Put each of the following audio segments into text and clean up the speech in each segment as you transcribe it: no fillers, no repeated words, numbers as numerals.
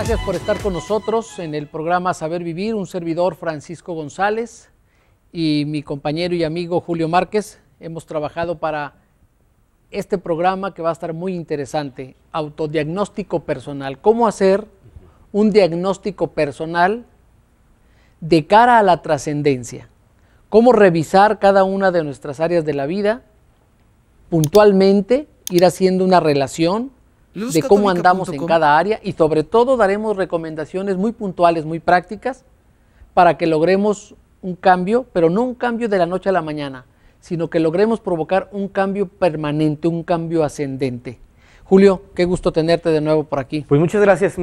Gracias por estar con nosotros en el programa Saber Vivir, un servidor Francisco González y mi compañero y amigo Julio Márquez. Hemos trabajado para este programa que va a estar muy interesante, autodiagnóstico personal. ¿Cómo hacer un diagnóstico personal de cara a la trascendencia? ¿Cómo revisar cada una de nuestras áreas de la vida puntualmente, ir haciendo una relación de cómo andamos en cada área y sobre todo daremos recomendaciones muy puntuales, muy prácticas para que logremos un cambio, pero no un cambio de la noche a la mañana, sino que logremos provocar un cambio permanente, un cambio ascendente. Julio, qué gusto tenerte de nuevo por aquí. Pues muchas gracias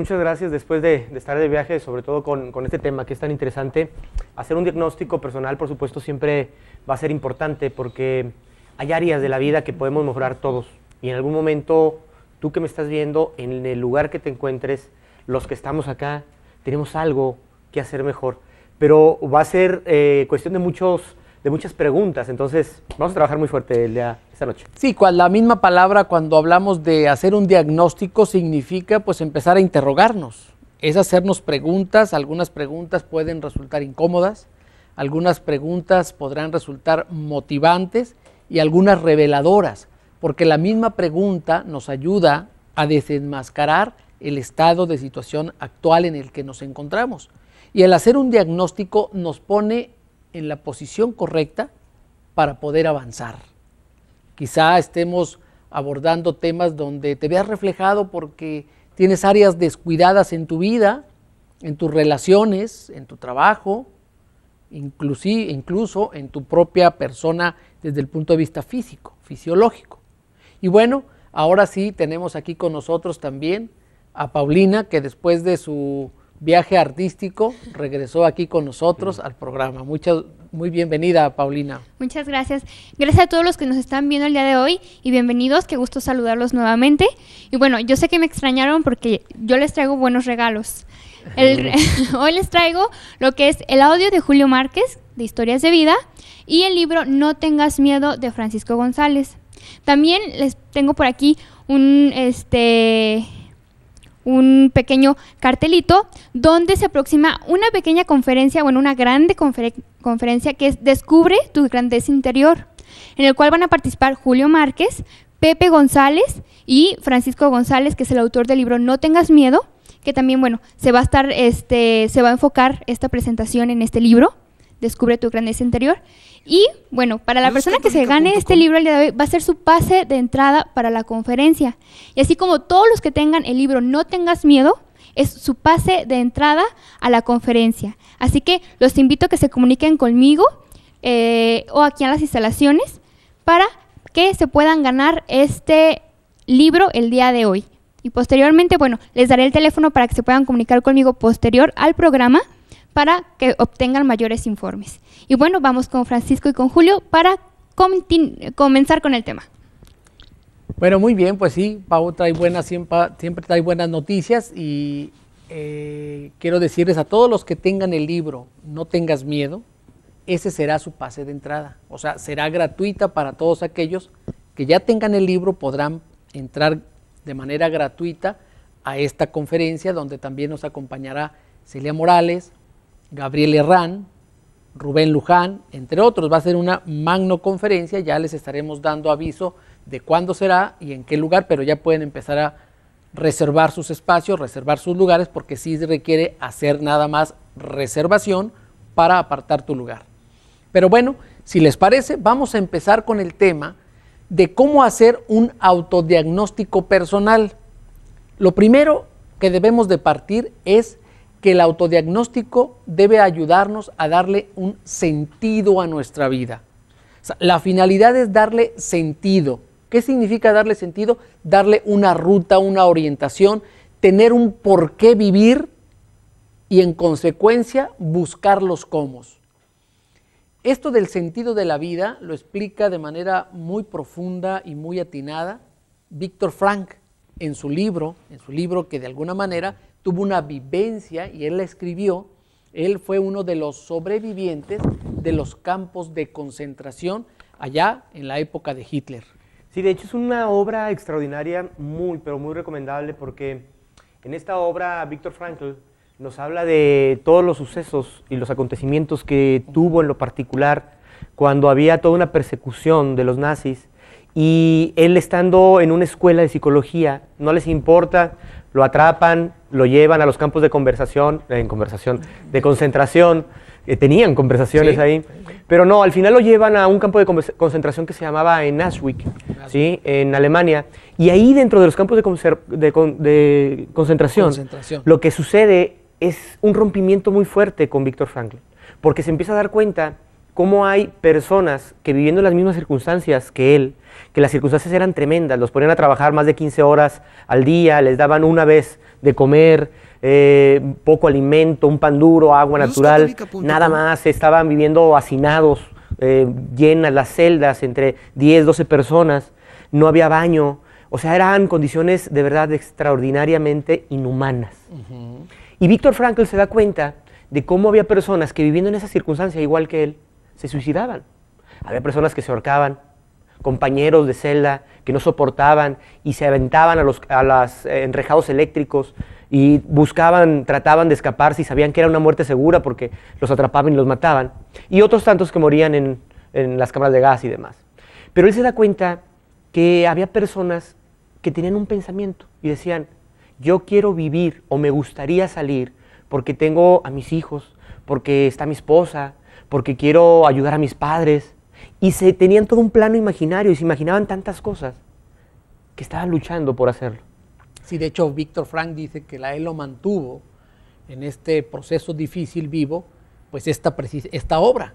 después de estar de viaje, sobre todo con este tema que es tan interesante. Hacer un diagnóstico personal, por supuesto, siempre va a ser importante porque hay áreas de la vida que podemos mejorar todos y en algún momento tú que me estás viendo, en el lugar que te encuentres, los que estamos acá, tenemos algo que hacer mejor. Pero va a ser cuestión de muchas preguntas, entonces vamos a trabajar muy fuerte esta noche. Sí, la misma palabra cuando hablamos de hacer un diagnóstico significa pues empezar a interrogarnos, es hacernos preguntas. Algunas preguntas pueden resultar incómodas, algunas preguntas podrán resultar motivantes y algunas reveladoras, porque la misma pregunta nos ayuda a desenmascarar el estado de situación actual en el que nos encontramos. Y el hacer un diagnóstico nos pone en la posición correcta para poder avanzar. Quizá estemos abordando temas donde te veas reflejado porque tienes áreas descuidadas en tu vida, en tus relaciones, en tu trabajo, incluso en tu propia persona desde el punto de vista físico, fisiológico. Y bueno, ahora sí tenemos aquí con nosotros también a Paulina, que después de su viaje artístico regresó aquí con nosotros al programa. Muy bienvenida, Paulina. Muchas gracias. Gracias a todos los que nos están viendo el día de hoy y bienvenidos, qué gusto saludarlos nuevamente. Y bueno, yo sé que me extrañaron porque yo les traigo buenos regalos. Hoy les traigo lo que es el audio de Julio Márquez, de Historias de Vida, y el libro No tengas miedo, de Francisco González. También les tengo por aquí un pequeño cartelito donde se aproxima una pequeña conferencia, una grande conferencia que es Descubre tu grandeza interior, en el cual van a participar Julio Márquez, Pepe González y Francisco González, que es el autor del libro No tengas miedo, que también, se va a enfocar esta presentación en este libro, Descubre tu grandeza interior. Y bueno, para la persona que se gane este libro el día de hoy va a ser su pase de entrada para la conferencia. Y así como todos los que tengan el libro No tengas miedo, es su pase de entrada a la conferencia. Así que los invito a que se comuniquen conmigo o aquí en las instalaciones para que se puedan ganar este libro el día de hoy. Y posteriormente, les daré el teléfono para que se puedan comunicar conmigo posterior al programa para que obtengan mayores informes. Y bueno, vamos con Francisco y con Julio para comenzar con el tema. Bueno, muy bien, pues sí, Pau trae siempre trae buenas noticias y quiero decirles a todos los que tengan el libro No tengas miedo, ese será su pase de entrada, o sea, será gratuita para todos aquellos que ya tengan el libro, podrán entrar de manera gratuita a esta conferencia donde también nos acompañará Celia Morales, Gabriel Herrán, Rubén Luján, entre otros. Va a ser una magno conferencia, ya les estaremos dando aviso de cuándo será y en qué lugar, pero ya pueden empezar a reservar sus espacios, reservar sus lugares, porque sí se requiere hacer nada más reservación para apartar tu lugar. Pero bueno, si les parece, vamos a empezar con el tema de cómo hacer un autodiagnóstico personal. Lo primero que debemos de partir es que el autodiagnóstico debe ayudarnos a darle un sentido a nuestra vida. O sea, la finalidad es darle sentido. ¿Qué significa darle sentido? Darle una ruta, una orientación, tener un por qué vivir y en consecuencia buscar los cómo. Esto del sentido de la vida lo explica de manera muy profunda y muy atinada Víctor Frank en su libro que de alguna manera tuvo una vivencia y él la escribió. Él fue uno de los sobrevivientes de los campos de concentración allá en la época de Hitler. Sí, de hecho es una obra extraordinaria, pero muy recomendable porque En esta obra, Viktor Frankl nos habla de todos los sucesos y los acontecimientos que tuvo en lo particular cuando había toda una persecución de los nazis, y él, estando en una escuela de psicología, no les importa, lo atrapan, lo llevan a los campos de de concentración, tenían conversaciones ahí, pero no, al final lo llevan a un campo de concentración que se llamaba en Auschwitz, ¿sí? En Alemania, y ahí dentro de los campos de concentración, lo que sucede es un rompimiento muy fuerte con Viktor Frankl, porque se empieza a dar cuenta cómo hay personas que, viviendo en las mismas circunstancias que él, que las circunstancias eran tremendas, los ponían a trabajar más de 15 horas al día, les daban una vez de comer, poco alimento, un pan duro, agua natural, nada más, estaban viviendo hacinados, llenas las celdas, entre 10, 12 personas, no había baño, o sea, eran condiciones de verdad extraordinariamente inhumanas. Y Viktor Frankl se da cuenta de cómo había personas que, viviendo en esa circunstancia igual que él, se suicidaban. Había personas que se ahorcaban, compañeros de celda que no soportaban y se aventaban a los enrejados eléctricos y trataban de escaparse y sabían que era una muerte segura porque los atrapaban y los mataban. Y otros tantos que morían en las cámaras de gas y demás. Pero él se da cuenta que había personas que tenían un pensamiento y decían: yo quiero vivir o me gustaría salir porque tengo a mis hijos, porque está mi esposa, porque quiero ayudar a mis padres. Y tenían todo un plano imaginario y se imaginaban tantas cosas que estaban luchando por hacerlo. Sí, de hecho, Viktor Frankl dice que él lo mantuvo en este proceso difícil vivo, pues esta obra,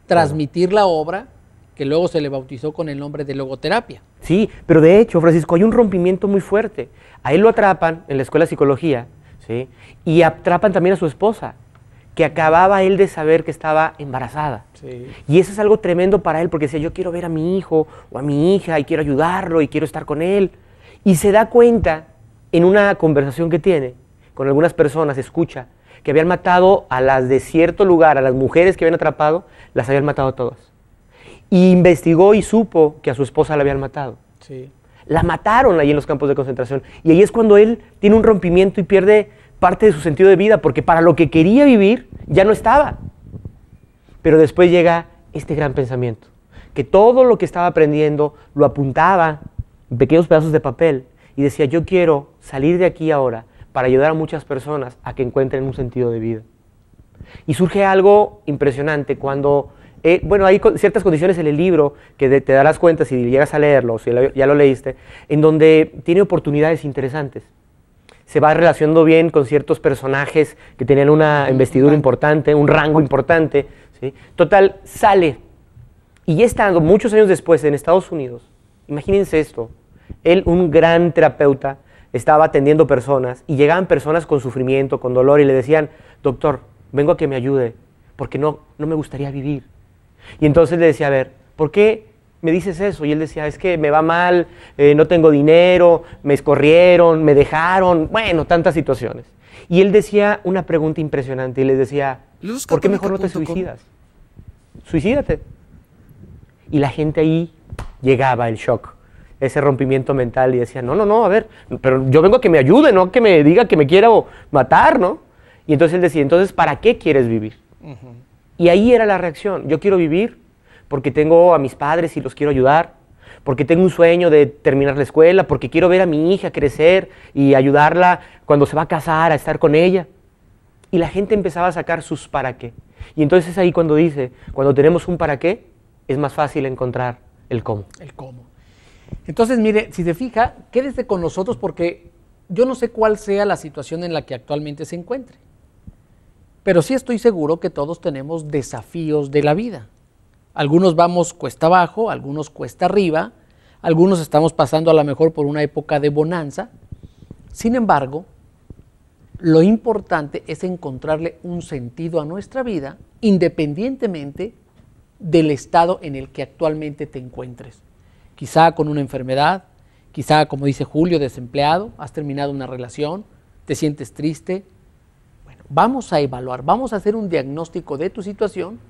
transmitir la obra que luego se le bautizó con el nombre de logoterapia. Sí, pero de hecho, Francisco, hay un rompimiento muy fuerte. A él lo atrapan en la escuela de psicología, ¿sí? Y atrapan también a su esposa, que acababa él de saber que estaba embarazada. Sí. Y eso es algo tremendo para él, porque decía: yo quiero ver a mi hijo o a mi hija y quiero ayudarlo y quiero estar con él. Y se da cuenta en una conversación que tiene con algunas personas, escucha que habían matado a las de cierto lugar, a las mujeres que habían atrapado, las habían matado todas. Y investigó y supo que a su esposa la habían matado. Sí. La mataron ahí en los campos de concentración. Y ahí es cuando él tiene un rompimiento y pierde parte de su sentido de vida, porque para lo que quería vivir ya no estaba. Pero después llega este gran pensamiento, que todo lo que estaba aprendiendo lo apuntaba en pequeños pedazos de papel y decía: yo quiero salir de aquí ahora para ayudar a muchas personas a que encuentren un sentido de vida. Y surge algo impresionante cuando, hay ciertas condiciones en el libro que te darás cuenta si llegas a leerlo, si ya lo leíste, en donde tiene oportunidades interesantes. Se va relacionando bien con ciertos personajes que tenían una investidura importante, un rango importante, ¿sí? Total, sale. Y ya estando muchos años después en Estados Unidos, imagínense esto, él, un gran terapeuta, estaba atendiendo personas y llegaban personas con sufrimiento, con dolor y le decían: doctor, vengo a que me ayude porque no me gustaría vivir. Y entonces le decía: a ver, ¿por qué me dices eso? Y él decía: es que me va mal, no tengo dinero, me corrieron, me dejaron, bueno, tantas situaciones. Y él decía una pregunta impresionante y les decía: ¿por qué mejor no te suicidas? Suicídate. Y la gente ahí llegaba el shock, ese rompimiento mental, y decía: no, a ver, pero yo vengo a que me ayude, no a que me diga que me quiera matar, ¿no? Y entonces él decía: entonces, ¿para qué quieres vivir? Y ahí era la reacción: yo quiero vivir porque tengo a mis padres y los quiero ayudar, porque tengo un sueño de terminar la escuela, porque quiero ver a mi hija crecer y ayudarla cuando se va a casar, a estar con ella. Y la gente empezaba a sacar sus para qué. Y entonces es ahí cuando dice: cuando tenemos un para qué, es más fácil encontrar el cómo. El cómo. Entonces, mire, si se fija, quédese con nosotros porque yo no sé cuál sea la situación en la que actualmente se encuentre. Pero sí estoy seguro que todos tenemos desafíos de la vida. Algunos vamos cuesta abajo, algunos cuesta arriba, algunos estamos pasando a lo mejor por una época de bonanza. Sin embargo, lo importante es encontrarle un sentido a nuestra vida independientemente del estado en el que actualmente te encuentres. Quizá con una enfermedad, quizá, como dice Julio, desempleado, has terminado una relación, te sientes triste. Bueno, vamos a evaluar, vamos a hacer un diagnóstico de tu situación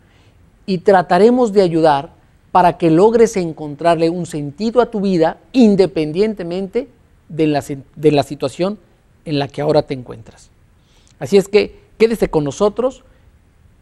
y trataremos de ayudar para que logres encontrarle un sentido a tu vida independientemente de la situación en la que ahora te encuentras. Así es que quédese con nosotros,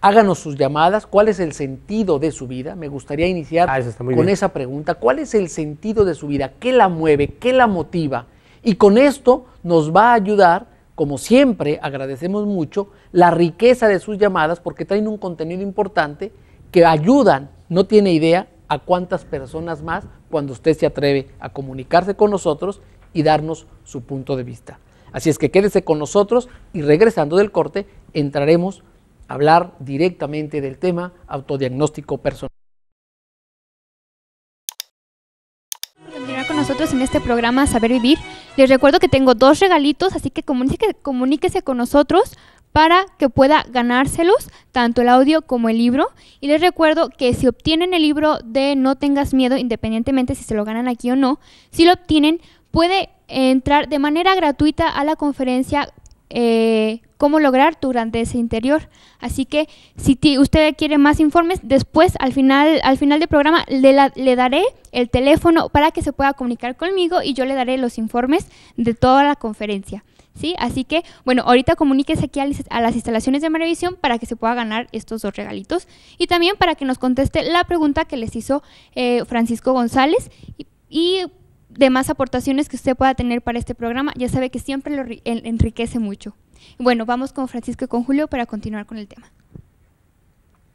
háganos sus llamadas. ¿Cuál es el sentido de su vida? Me gustaría iniciar con esa pregunta. ¿Cuál es el sentido de su vida? ¿Qué la mueve? ¿Qué la motiva? Y con esto nos va a ayudar, como siempre, agradecemos mucho la riqueza de sus llamadas porque traen un contenido importante que ayudan, no tiene idea, a cuántas personas más cuando usted se atreve a comunicarse con nosotros y darnos su punto de vista. Así es que quédese con nosotros y regresando del corte entraremos a hablar directamente del tema autodiagnóstico personal. Continuar con nosotros en este programa Saber Vivir. Les recuerdo que tengo 2 regalitos, así que comuníquese con nosotros para que pueda ganárselos, tanto el audio como el libro. Y les recuerdo que si obtienen el libro de No tengas miedo, independientemente si se lo ganan aquí o no, si lo obtienen, puede entrar de manera gratuita a la conferencia Cómo lograr tu grandeza interior. Así que si usted quiere más informes, después al final del programa le daré el teléfono para que se pueda comunicar conmigo y yo le daré los informes de toda la conferencia. ¿Sí? Así que, bueno, ahorita comuníquese aquí a las instalaciones de Maravisión para que se pueda ganar estos 2 regalitos y también para que nos conteste la pregunta que les hizo Francisco González y demás aportaciones que usted pueda tener para este programa. Ya sabe que siempre lo enriquece mucho. Bueno, vamos con Francisco y con Julio para continuar con el tema.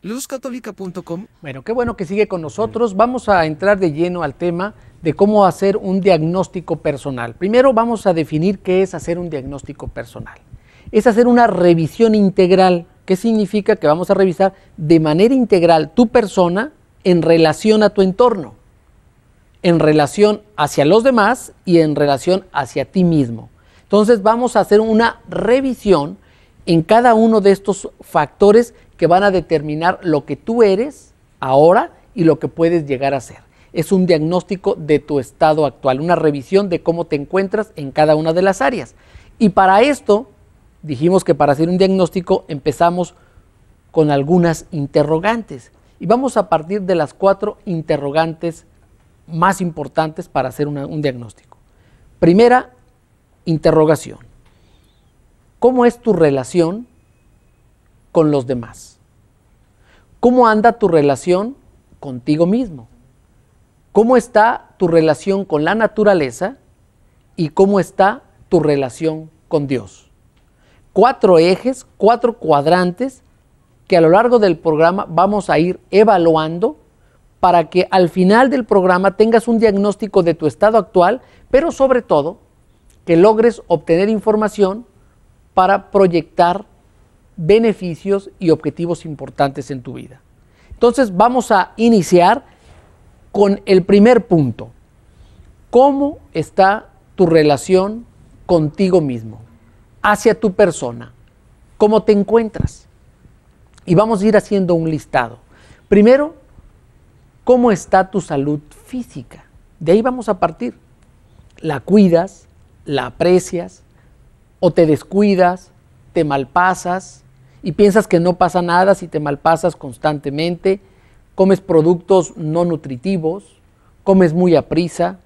luzcatólica.com. Bueno, qué bueno que sigue con nosotros. Vamos a entrar de lleno al tema de cómo hacer un diagnóstico personal. Primero vamos a definir qué es hacer un diagnóstico personal. Es hacer una revisión integral. ¿Qué significa? Que vamos a revisar de manera integral tu persona en relación a tu entorno, en relación hacia los demás y en relación hacia ti mismo. Entonces vamos a hacer una revisión en cada uno de estos factores que van a determinar lo que tú eres ahora y lo que puedes llegar a ser. Es un diagnóstico de tu estado actual, una revisión de cómo te encuentras en cada una de las áreas. Y para esto, dijimos que para hacer un diagnóstico empezamos con algunas interrogantes. Y vamos a partir de las 4 interrogantes más importantes para hacer un diagnóstico. Primera interrogación: ¿cómo es tu relación con los demás? ¿Cómo anda tu relación contigo mismo? ¿Cómo está tu relación con la naturaleza? ¿Y cómo está tu relación con Dios? 4 ejes, 4 cuadrantes que a lo largo del programa vamos a ir evaluando para que al final del programa tengas un diagnóstico de tu estado actual, pero sobre todo que logres obtener información para proyectar beneficios y objetivos importantes en tu vida. Entonces vamos a iniciar con el primer punto. ¿Cómo está tu relación contigo mismo, hacia tu persona? ¿Cómo te encuentras? Y vamos a ir haciendo un listado. Primero, ¿cómo está tu salud física? De ahí vamos a partir. ¿La cuidas? ¿La aprecias? ¿O te descuidas? ¿Te malpasas? ¿Y piensas que no pasa nada si te malpasas constantemente? ¿Comes productos no nutritivos? ¿Comes muy aprisa?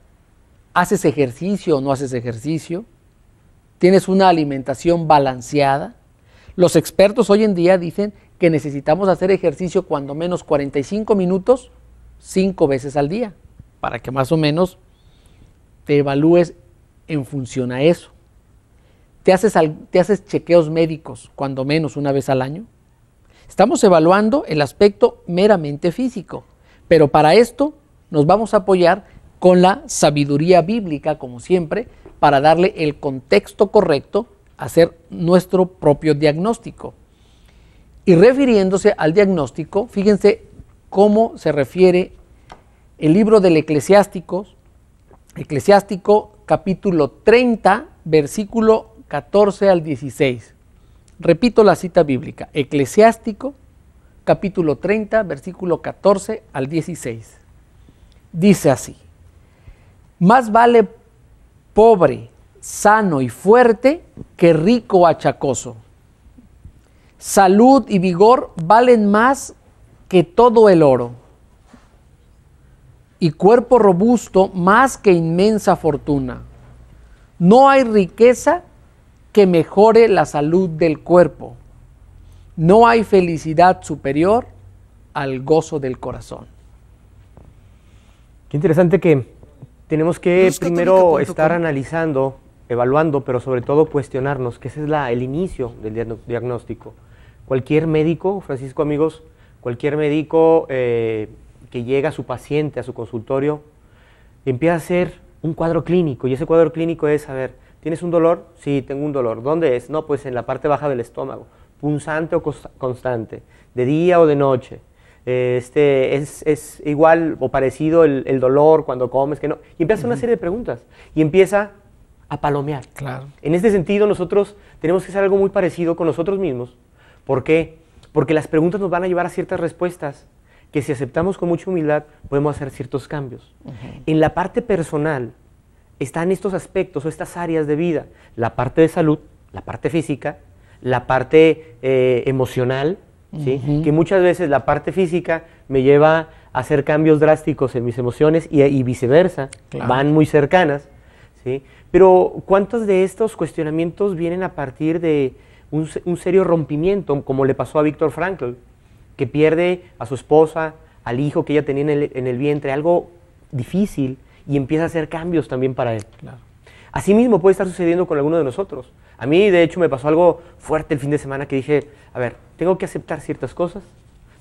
¿Haces ejercicio o no haces ejercicio? ¿Tienes una alimentación balanceada? Los expertos hoy en día dicen que necesitamos hacer ejercicio cuando menos 45 minutos, 5 veces al día, para que más o menos te evalúes en función a eso. ¿Te haces chequeos médicos cuando menos una vez al año? Estamos evaluando el aspecto meramente físico, pero para esto nos vamos a apoyar con la sabiduría bíblica, como siempre, para darle el contexto correcto a hacer nuestro propio diagnóstico. Y refiriéndose al diagnóstico, fíjense cómo se refiere el libro del Eclesiástico capítulo 30, versículo 14 al 16. Repito la cita bíblica, Eclesiástico capítulo 30, versículo 14 al 16. Dice así: más vale pobre, sano y fuerte que rico achacoso. Salud y vigor valen más que todo el oro, y cuerpo robusto más que inmensa fortuna. No hay riqueza que mejore la salud del cuerpo. No hay felicidad superior al gozo del corazón. Qué interesante que tenemos que primero estar analizando, evaluando, pero sobre todo cuestionarnos, que ese es el inicio del diagnóstico. Cualquier médico, Francisco, amigos, cualquier médico que llega a su paciente, a su consultorio, empieza a hacer un cuadro clínico, y ese cuadro clínico es, a ver, ¿tienes un dolor? Sí, tengo un dolor. ¿Dónde es? No, pues en la parte baja del estómago. ¿Punzante o constante? ¿De día o de noche? ¿Es igual o parecido el dolor cuando comes? Que no. Y empieza una serie de preguntas. Y empieza a palomear. Claro. En este sentido, nosotros tenemos que hacer algo muy parecido con nosotros mismos. ¿Por qué? Porque las preguntas nos van a llevar a ciertas respuestas que, si aceptamos con mucha humildad, podemos hacer ciertos cambios. En la parte personal están estos aspectos o estas áreas de vida: la parte de salud, la parte física, la parte emocional, ¿sí? Que muchas veces la parte física me lleva a hacer cambios drásticos en mis emociones y viceversa, claro, van muy cercanas, ¿sí? Pero ¿cuántos de estos cuestionamientos vienen a partir de un serio rompimiento, como le pasó a Víctor Frankl, que pierde a su esposa, al hijo que ella tenía en el vientre, algo difícil, y empieza a hacer cambios también para él? Claro. Asimismo puede estar sucediendo con alguno de nosotros. A mí, de hecho, me pasó algo fuerte el fin de semana, que dije, a ver, tengo que aceptar ciertas cosas,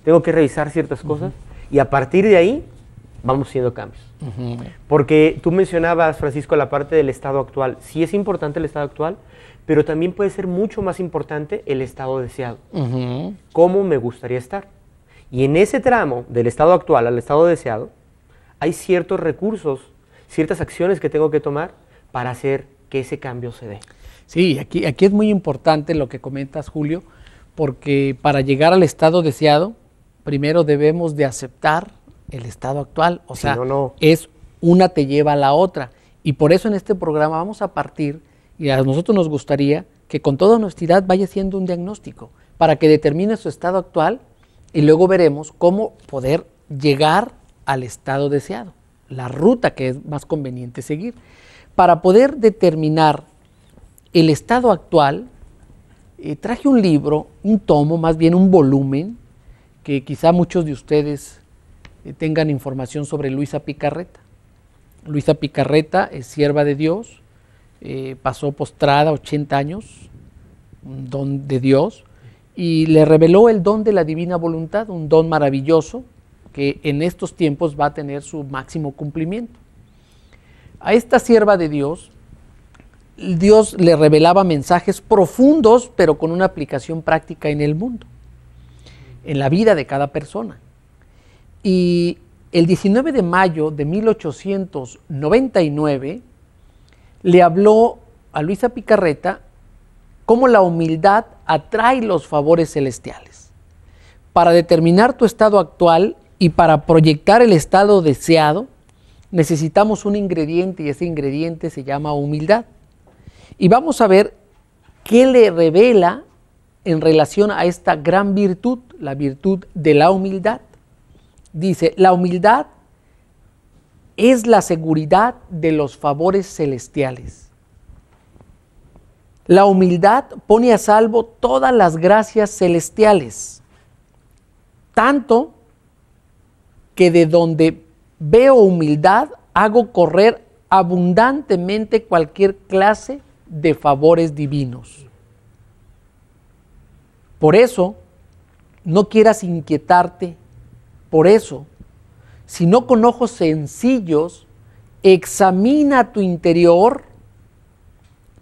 tengo que revisar ciertas cosas, y a partir de ahí vamos haciendo cambios. Porque tú mencionabas, Francisco, la parte del estado actual. Sí es importante el estado actual, pero también puede ser mucho más importante el estado deseado. ¿Cómo me gustaría estar? Y en ese tramo del estado actual al estado deseado, hay ciertos recursos, ciertas acciones que tengo que tomar para hacer que ese cambio se dé. Sí, aquí es muy importante lo que comentas, Julio, porque para llegar al estado deseado, primero debemos de aceptar el estado actual. O sea, es una te lleva a la otra. Y por eso en este programa vamos a partir, y a nosotros nos gustaría que con toda honestidad vaya haciendo un diagnóstico para que determine su estado actual, y luego veremos cómo poder llegar al estado deseado, la ruta que es más conveniente seguir. Para poder determinar el estado actual, traje un libro, un tomo, más bien un volumen, que quizá muchos de ustedes tengan información sobre Luisa Picarreta. Luisa Picarreta es sierva de Dios, pasó postrada 80 años, un don de Dios, y le reveló el don de la divina voluntad, un don maravilloso que en estos tiempos va a tener su máximo cumplimiento. A esta sierva de Dios, Dios le revelaba mensajes profundos, pero con una aplicación práctica en el mundo, en la vida de cada persona. Y el 19 de mayo de 1899 le habló a Luisa Picarreta cómo la humildad atrae los favores celestiales. Para determinar tu estado actual y para proyectar el estado deseado, necesitamos un ingrediente, y ese ingrediente se llama humildad. Y vamos a ver qué le revela en relación a esta gran virtud, la virtud de la humildad. Dice, la humildad es la seguridad de los favores celestiales. La humildad pone a salvo todas las gracias celestiales, tanto que de donde veo humildad hago correr abundantemente cualquier clase de favores divinos. Por eso, no quieras inquietarte. Por eso, si no con ojos sencillos, examina tu interior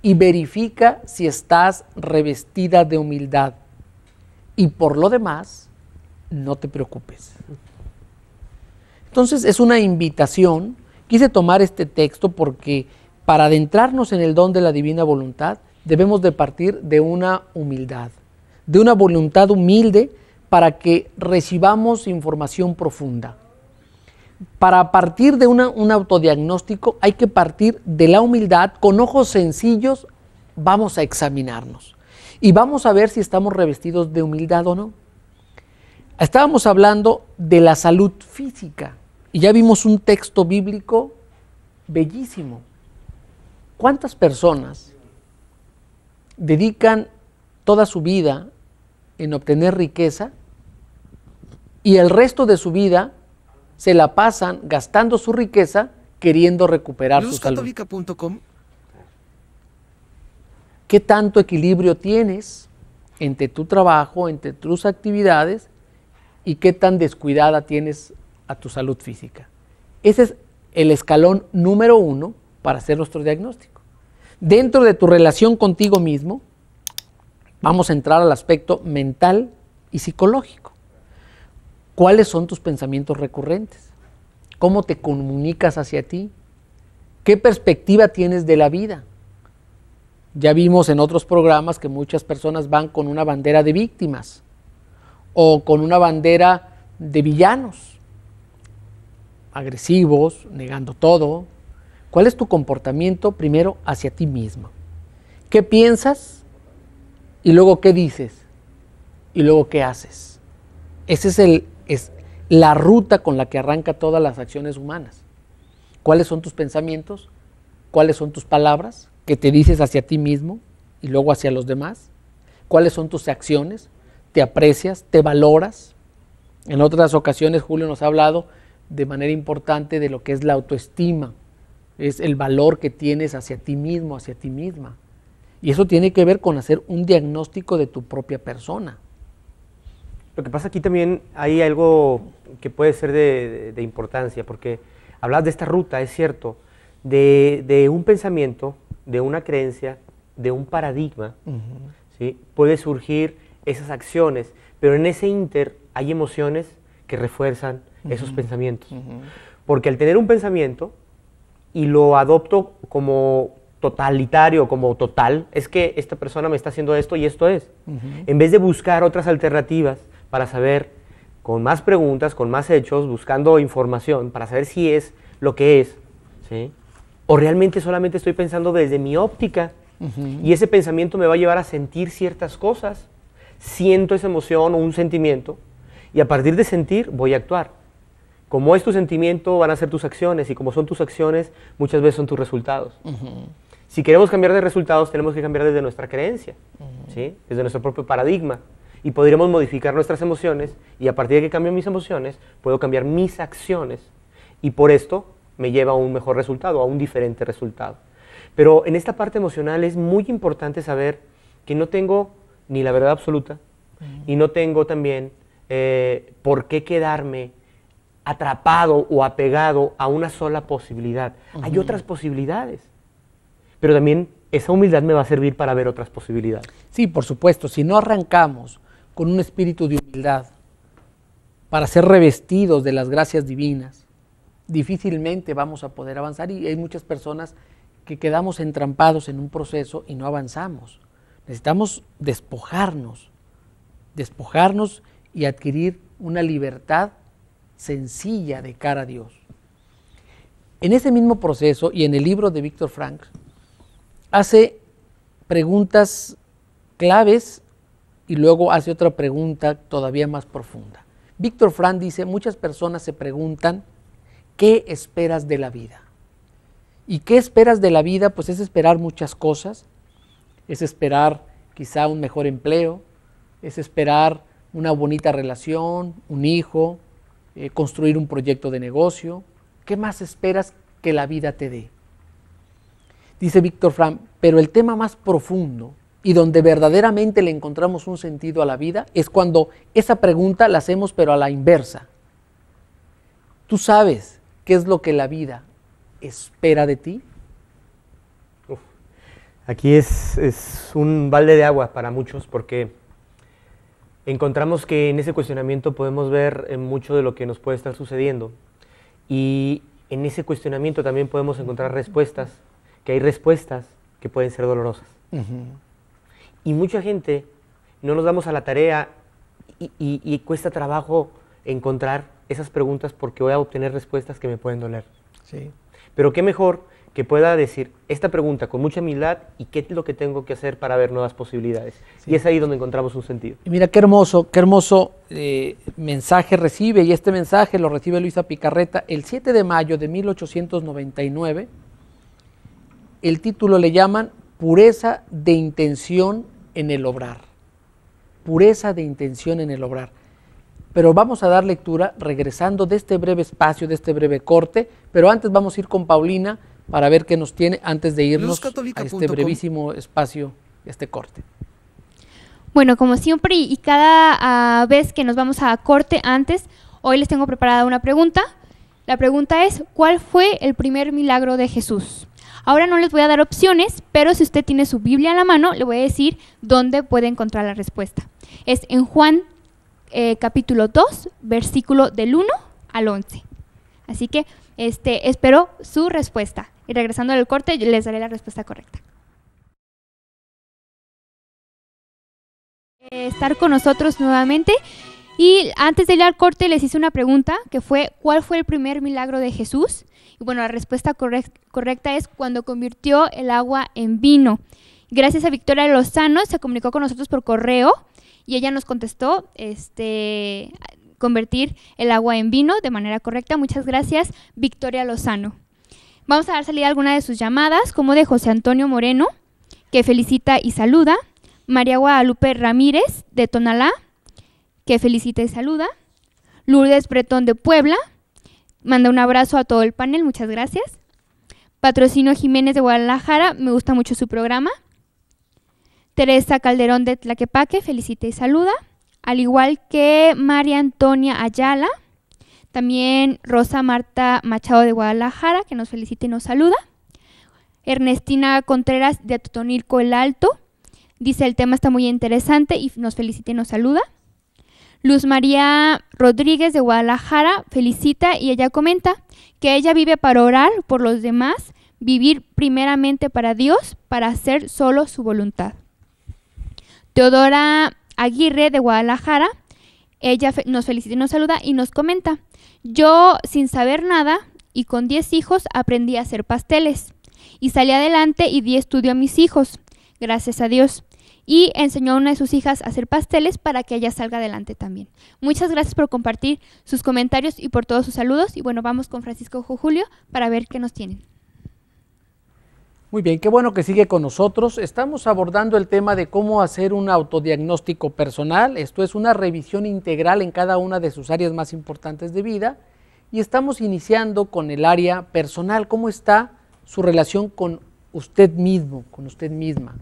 y verifica si estás revestida de humildad. Y por lo demás, no te preocupes. Entonces, es una invitación. Quise tomar este texto porque para adentrarnos en el don de la divina voluntad, debemos de partir de una humildad, de una voluntad humilde para que recibamos información profunda. Para partir de un autodiagnóstico hay que partir de la humildad. Con ojos sencillos vamos a examinarnos y vamos a ver si estamos revestidos de humildad o no. Estábamos hablando de la salud física y ya vimos un texto bíblico bellísimo. ¿Cuántas personas dedican toda su vida en obtener riqueza y el resto de su vida se la pasan gastando su riqueza queriendo recuperar su salud. Luzcatólica.com. ¿Qué tanto equilibrio tienes entre tu trabajo, entre tus actividades y qué tan descuidada tienes a tu salud física? Ese es el escalón número 1 para hacer nuestro diagnóstico. Dentro de tu relación contigo mismo, vamos a entrar al aspecto mental y psicológico. ¿Cuáles son tus pensamientos recurrentes? ¿Cómo te comunicas hacia ti? ¿Qué perspectiva tienes de la vida? Ya vimos en otros programas que muchas personas van con una bandera de víctimas o con una bandera de villanos, agresivos, negando todo. ¿Cuál es tu comportamiento primero hacia ti mismo? ¿Qué piensas? Y luego, ¿qué dices? Y luego, ¿qué haces? Esa es la ruta con la que arranca todas las acciones humanas. ¿Cuáles son tus pensamientos? ¿Cuáles son tus palabras que te dices hacia ti mismo y luego hacia los demás? ¿Cuáles son tus acciones? ¿Te aprecias? ¿Te valoras? En otras ocasiones Julio nos ha hablado de manera importante de lo que es la autoestima. Es el valor que tienes hacia ti mismo, hacia ti misma. Y eso tiene que ver con hacer un diagnóstico de tu propia persona. Lo que pasa aquí también hay algo que puede ser de importancia, porque hablas de esta ruta, es cierto, de un pensamiento, de una creencia, de un paradigma, ¿sí? Puede surgir esas acciones, pero en ese ínter hay emociones que refuerzan esos pensamientos. Porque al tener un pensamiento y lo adopto como totalitario, como total, es que esta persona me está haciendo esto y esto es. En vez de buscar otras alternativas para saber, con más preguntas, con más hechos, buscando información, para saber si es lo que es, ¿sí? O realmente solamente estoy pensando desde mi óptica, y ese pensamiento me va a llevar a sentir ciertas cosas, siento esa emoción o un sentimiento, y a partir de sentir voy a actuar. Como es tu sentimiento, van a ser tus acciones, y como son tus acciones, muchas veces son tus resultados. Si queremos cambiar de resultados, tenemos que cambiar desde nuestra creencia, ¿sí? Desde nuestro propio paradigma, y podríamos modificar nuestras emociones, y a partir de que cambio mis emociones, puedo cambiar mis acciones, y por esto me lleva a un mejor resultado, a un diferente resultado. Pero en esta parte emocional es muy importante saber que no tengo ni la verdad absoluta, y no tengo también por qué quedarme atrapado o apegado a una sola posibilidad. Hay otras posibilidades, pero también esa humildad me va a servir para ver otras posibilidades. Sí, por supuesto, si no arrancamos con un espíritu de humildad para ser revestidos de las gracias divinas, difícilmente vamos a poder avanzar, y hay muchas personas que quedamos entrampados en un proceso y no avanzamos. Necesitamos despojarnos y adquirir una libertad sencilla de cara a Dios. En ese mismo proceso, y en el libro de Víctor Frank, hace preguntas claves y luego hace otra pregunta todavía más profunda. Víctor Frank dice, muchas personas se preguntan, ¿qué esperas de la vida? ¿Y qué esperas de la vida? Pues es esperar muchas cosas, es esperar quizá un mejor empleo, es esperar una bonita relación, un hijo, construir un proyecto de negocio. ¿Qué más esperas que la vida te dé? Dice Víctor Frank, pero el tema más profundo y donde verdaderamente le encontramos un sentido a la vida es cuando esa pregunta la hacemos pero a la inversa. ¿Tú sabes qué es lo que la vida espera de ti? Aquí es un balde de agua para muchos, porque encontramos que en ese cuestionamiento podemos ver mucho de lo que nos puede estar sucediendo, y en ese cuestionamiento también podemos encontrar respuestas, que hay respuestas que pueden ser dolorosas. Y mucha gente no nos damos a la tarea y cuesta trabajo encontrar esas preguntas porque voy a obtener respuestas que me pueden doler. Sí. Pero qué mejor que pueda decir esta pregunta con mucha humildad y qué es lo que tengo que hacer para ver nuevas posibilidades. Sí. Y es ahí donde encontramos un sentido. Y mira qué hermoso mensaje recibe, y este mensaje lo recibe Luisa Picarreta el 7 de mayo de 1899. El título le llaman pureza de intención en el obrar. Pureza de intención en el obrar. Pero vamos a dar lectura regresando de este breve espacio, de este breve corte, pero antes vamos a ir con Paulina para ver qué nos tiene antes de irnos a este brevísimo espacio, este corte. Bueno, como siempre y cada vez que nos vamos a corte antes, hoy les tengo preparada una pregunta. La pregunta es, ¿cuál fue el primer milagro de Jesús? Ahora no les voy a dar opciones, pero si usted tiene su Biblia a la mano, le voy a decir dónde puede encontrar la respuesta. Es en Juan capítulo 2, versículo del 1 al 11. Así que espero su respuesta. Y regresando al corte, yo les daré la respuesta correcta. Estar con nosotros nuevamente. Y antes de ir al corte les hice una pregunta que fue, ¿cuál fue el primer milagro de Jesús? Y bueno, la respuesta correcta es cuando convirtió el agua en vino. Gracias a Victoria Lozano, se comunicó con nosotros por correo y ella nos contestó convertir el agua en vino de manera correcta. Muchas gracias, Victoria Lozano. Vamos a dar salida a alguna de sus llamadas, como de José Antonio Moreno, que felicita y saluda. María Guadalupe Ramírez, de Tonalá, que felicita y saluda. Lourdes Bretón, de Puebla, manda un abrazo a todo el panel, muchas gracias. Patrocinio Jiménez, de Guadalajara, me gusta mucho su programa. Teresa Calderón, de Tlaquepaque, felicita y saluda. Al igual que María Antonia Ayala. También Rosa Marta Machado, de Guadalajara, que nos felicita y nos saluda. Ernestina Contreras, de Totonilco el Alto, dice el tema está muy interesante y nos felicita y nos saluda. Luz María Rodríguez, de Guadalajara, felicita y ella comenta que ella vive para orar por los demás, vivir primeramente para Dios, para hacer solo su voluntad. Teodora Aguirre, de Guadalajara, ella nos felicita y nos saluda y nos comenta: yo, sin saber nada y con 10 hijos, aprendí a hacer pasteles y salí adelante y di estudio a mis hijos, gracias a Dios. Y enseñó a una de sus hijas a hacer pasteles para que ella salga adelante también. Muchas gracias por compartir sus comentarios y por todos sus saludos. Y bueno, vamos con Francisco Julio para ver qué nos tienen. Muy bien, qué bueno que sigue con nosotros. Estamos abordando el tema de cómo hacer un autodiagnóstico personal. Esto es una revisión integral en cada una de sus áreas más importantes de vida. Y estamos iniciando con el área personal. ¿Cómo está su relación con usted mismo, con usted misma?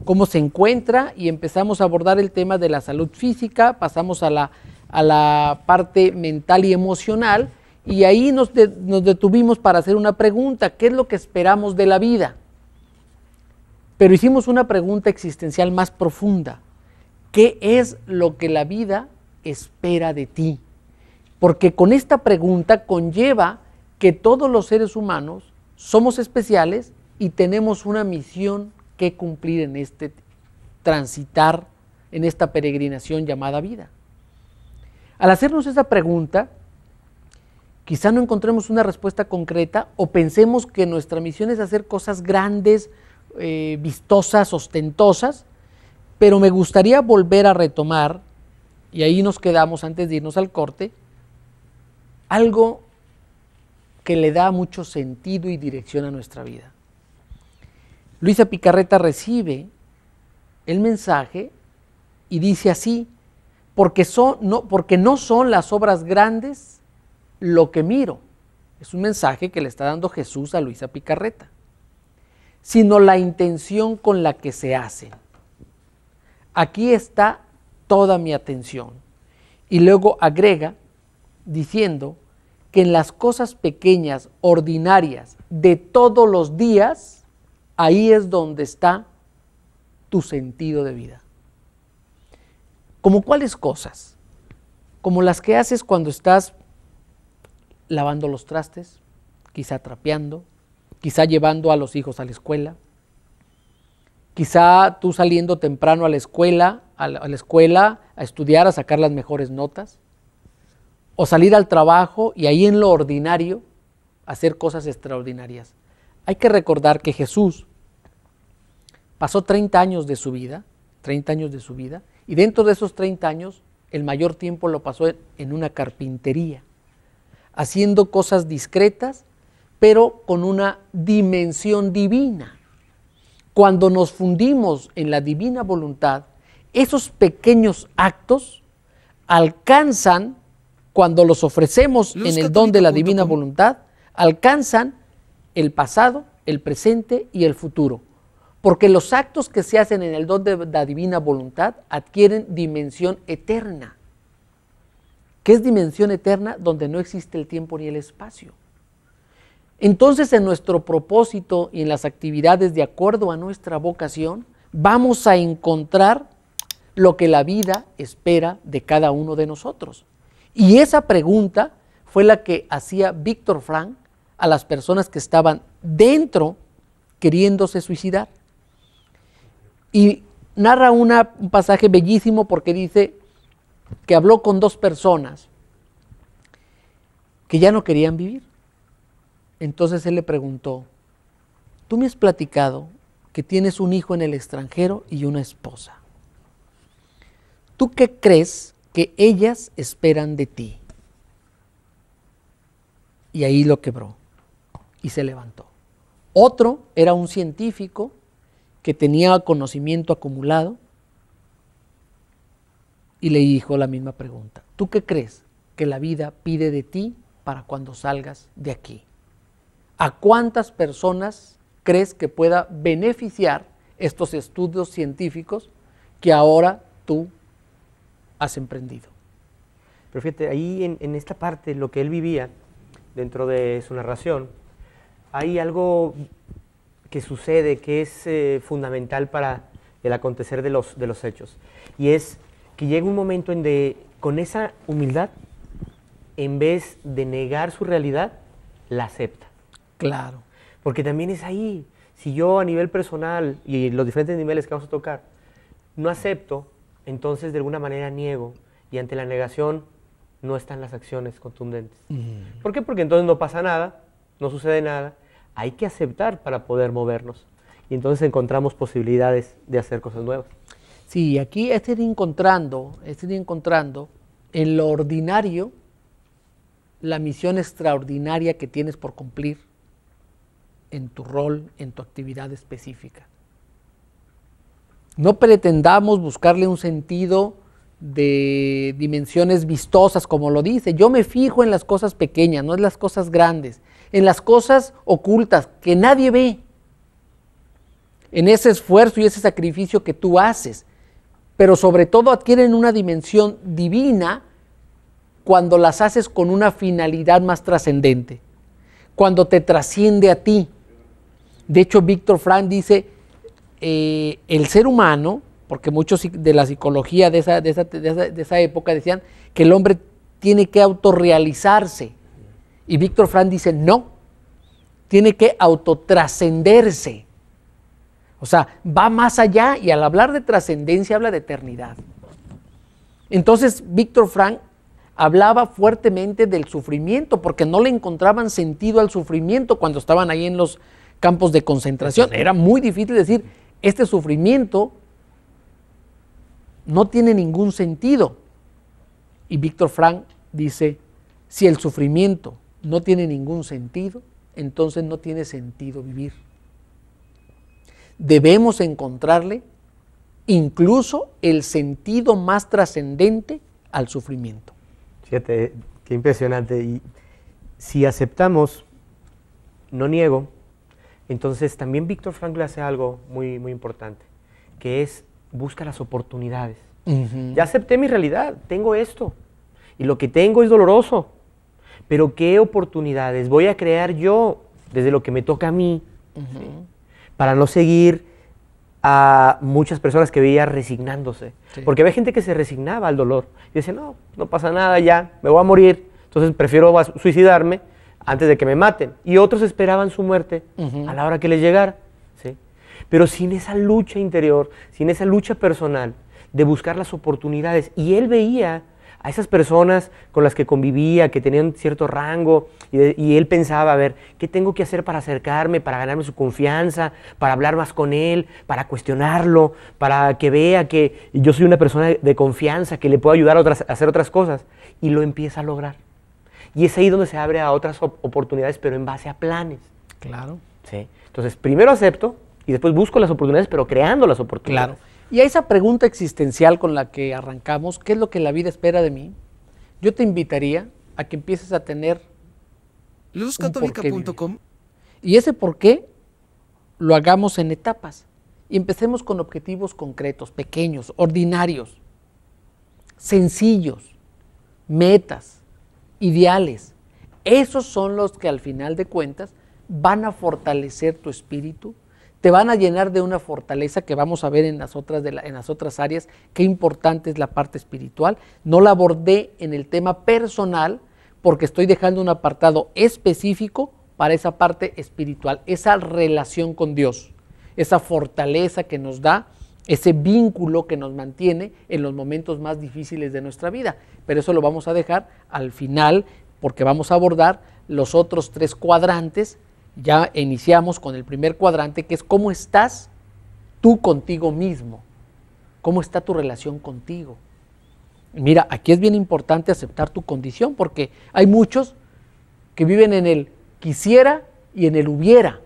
¿Cómo se encuentra? Y empezamos a abordar el tema de la salud física, pasamos a la parte mental y emocional, y ahí nos detuvimos para hacer una pregunta: ¿qué es lo que esperamos de la vida? Pero hicimos una pregunta existencial más profunda: ¿qué es lo que la vida espera de ti? Porque con esta pregunta conlleva que todos los seres humanos somos especiales y tenemos una misión que cumplir en este transitar, en esta peregrinación llamada vida. Al hacernos esa pregunta, quizá no encontremos una respuesta concreta o pensemos que nuestra misión es hacer cosas grandes, vistosas, ostentosas, pero me gustaría volver a retomar, y ahí nos quedamos antes de irnos al corte, algo que le da mucho sentido y dirección a nuestra vida. Luisa Picarreta recibe el mensaje y dice así: porque no son las obras grandes lo que miro. Es un mensaje que le está dando Jesús a Luisa Picarreta, sino la intención con la que se hacen. Aquí está toda mi atención. Y luego agrega diciendo que en las cosas pequeñas, ordinarias, de todos los días, ahí es donde está tu sentido de vida. ¿Como cuáles cosas? Como las que haces cuando estás lavando los trastes, quizá trapeando, quizá llevando a los hijos a la escuela, quizá tú saliendo temprano a la escuela a estudiar, a sacar las mejores notas, o salir al trabajo y ahí en lo ordinario hacer cosas extraordinarias. Hay que recordar que Jesús pasó 30 años de su vida, y dentro de esos 30 años, el mayor tiempo lo pasó en una carpintería, haciendo cosas discretas, pero con una dimensión divina. Cuando nos fundimos en la divina voluntad, esos pequeños actos alcanzan, cuando los ofrecemos en el don de la divina voluntad, alcanzan el pasado, el presente y el futuro. Porque los actos que se hacen en el don de la divina voluntad adquieren dimensión eterna. ¿Qué es dimensión eterna? Donde no existe el tiempo ni el espacio. Entonces, en nuestro propósito y en las actividades de acuerdo a nuestra vocación, vamos a encontrar lo que la vida espera de cada uno de nosotros. Y esa pregunta fue la que hacía Víctor Frank a las personas que estaban dentro queriéndose suicidar. Y narra un pasaje bellísimo porque dice que habló con dos personas que ya no querían vivir. Entonces él le preguntó, tú me has platicado que tienes un hijo en el extranjero y una esposa. ¿Tú qué crees que ellas esperan de ti? Y ahí lo quebró y se levantó. Otro era un científico que tenía conocimiento acumulado y le dijo la misma pregunta. ¿Tú qué crees que la vida pide de ti para cuando salgas de aquí? ¿A cuántas personas crees que pueda beneficiar estos estudios científicos que ahora tú has emprendido? Pero fíjate, ahí en esta parte, lo que él vivía dentro de su narración, hay algo que sucede que es fundamental para el acontecer de los hechos. Y es que llega un momento en que con esa humildad, en vez de negar su realidad, la acepta. Claro. Porque también es ahí, si yo a nivel personal y los diferentes niveles que vamos a tocar, no acepto, entonces de alguna manera niego, y ante la negación no están las acciones contundentes. ¿Por qué? Porque entonces no pasa nada, no sucede nada, hay que aceptar para poder movernos, y entonces encontramos posibilidades de hacer cosas nuevas. Sí, aquí es ir encontrando en lo ordinario la misión extraordinaria que tienes por cumplir en tu rol, en tu actividad específica. No pretendamos buscarle un sentido de dimensiones vistosas, como lo dice. Yo me fijo en las cosas pequeñas, no en las cosas grandes, en las cosas ocultas que nadie ve, en ese esfuerzo y ese sacrificio que tú haces, pero sobre todo adquieren una dimensión divina cuando las haces con una finalidad más trascendente, cuando te trasciende a ti. De hecho, Víctor Frank dice, el ser humano, porque muchos de la psicología de esa época decían que el hombre tiene que autorrealizarse, y Víctor Frank dice, no, tiene que autotrascenderse. O sea, va más allá, y al hablar de trascendencia habla de eternidad. Entonces, Víctor Frank hablaba fuertemente del sufrimiento, porque no le encontraban sentido al sufrimiento cuando estaban ahí en los campos de concentración. Era muy difícil decir, este sufrimiento no tiene ningún sentido. Y Víctor Frank dice, si el sufrimiento no tiene ningún sentido, entonces no tiene sentido vivir. Debemos encontrarle incluso el sentido más trascendente al sufrimiento. Fíjate, qué impresionante. Y si aceptamos, no niego, entonces también Víctor Frankl hace algo muy, muy importante, que es busca las oportunidades. Ya acepté mi realidad, tengo esto, y lo que tengo es doloroso, pero ¿qué oportunidades voy a crear yo desde lo que me toca a mí? ¿Sí? Para no seguir a muchas personas que veía resignándose. Sí. Porque había gente que se resignaba al dolor y decía, no, no pasa nada ya, me voy a morir, entonces prefiero suicidarme antes de que me maten. Y otros esperaban su muerte a la hora que les llegara. ¿Sí? Pero sin esa lucha interior, sin esa lucha personal de buscar las oportunidades. Y él veía a esas personas con las que convivía, que tenían cierto rango, y él pensaba, a ver, ¿qué tengo que hacer para acercarme, para ganarme su confianza, para hablar más con él, para cuestionarlo, para que vea que yo soy una persona de confianza, que le puedo ayudar a hacer otras cosas? Y lo empieza a lograr. Y es ahí donde se abre a otras oportunidades, pero en base a planes. Claro. ¿Sí? Entonces, primero acepto, Y después busco las oportunidades, pero creando las oportunidades. Claro. Y a esa pregunta existencial con la que arrancamos, ¿qué es lo que la vida espera de mí? Yo te invitaría a que empieces a tener luzcatólica.com. y ese por qué lo hagamos en etapas. Y empecemos con objetivos concretos, pequeños, ordinarios, sencillos, metas, ideales. Esos son los que al final de cuentas van a fortalecer tu espíritu, te van a llenar de una fortaleza que vamos a ver en las otras áreas. Qué importante es la parte espiritual. No la abordé en el tema personal porque estoy dejando un apartado específico para esa parte espiritual, esa relación con Dios, esa fortaleza que nos da, ese vínculo que nos mantiene en los momentos más difíciles de nuestra vida. Pero eso lo vamos a dejar al final porque vamos a abordar los otros 3 cuadrantes. Ya iniciamos con el primer cuadrante, que es cómo estás tú contigo mismo, cómo está tu relación contigo. Mira, aquí es bien importante aceptar tu condición, porque hay muchos que viven en el quisiera y en el hubiera.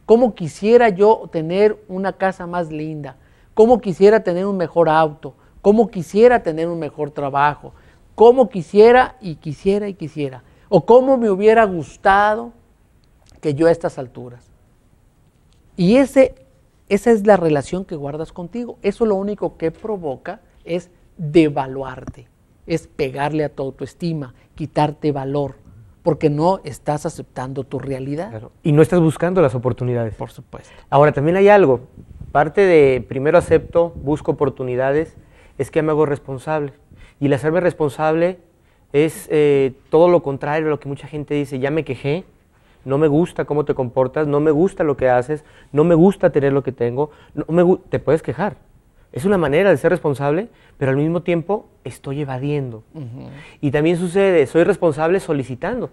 ¿Cómo quisiera yo tener una casa más linda? ¿Cómo quisiera tener un mejor auto? ¿Cómo quisiera tener un mejor trabajo? ¿Cómo quisiera y quisiera y quisiera? ¿O cómo me hubiera gustado que yo a estas alturas? Y esa es la relación que guardas contigo. Eso lo único que provoca es devaluarte, es pegarle a tu autoestima, quitarte valor, porque no estás aceptando tu realidad. Claro. Y no estás buscando las oportunidades. Por supuesto. Ahora, también hay algo. Parte de primero acepto, busco oportunidades, es que me hago responsable. Y el hacerme responsable es todo lo contrario a lo que mucha gente dice. Ya me quejé, no me gusta cómo te comportas, no me gusta lo que haces, no me gusta tener lo que tengo, te puedes quejar. Es una manera de ser responsable, pero al mismo tiempo estoy evadiendo. Y también sucede, soy responsable solicitando.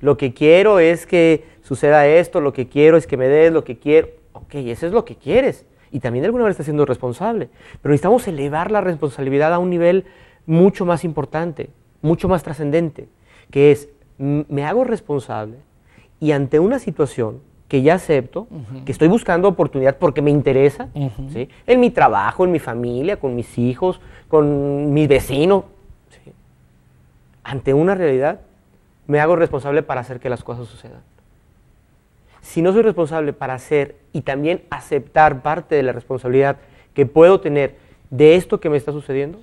Lo que quiero es que suceda esto, lo que quiero es que me des lo que quiero. Ok, eso es lo que quieres. Y también de alguna manera estás siendo responsable. Pero necesitamos elevar la responsabilidad a un nivel mucho más importante, mucho más trascendente, que es, me hago responsable y ante una situación que ya acepto, que estoy buscando oportunidad porque me interesa, ¿sí? En mi trabajo, en mi familia, con mis hijos, con mis vecinos, ¿sí? Ante una realidad, me hago responsable para hacer que las cosas sucedan. Si no soy responsable para hacer y también aceptar parte de la responsabilidad que puedo tener de esto que me está sucediendo,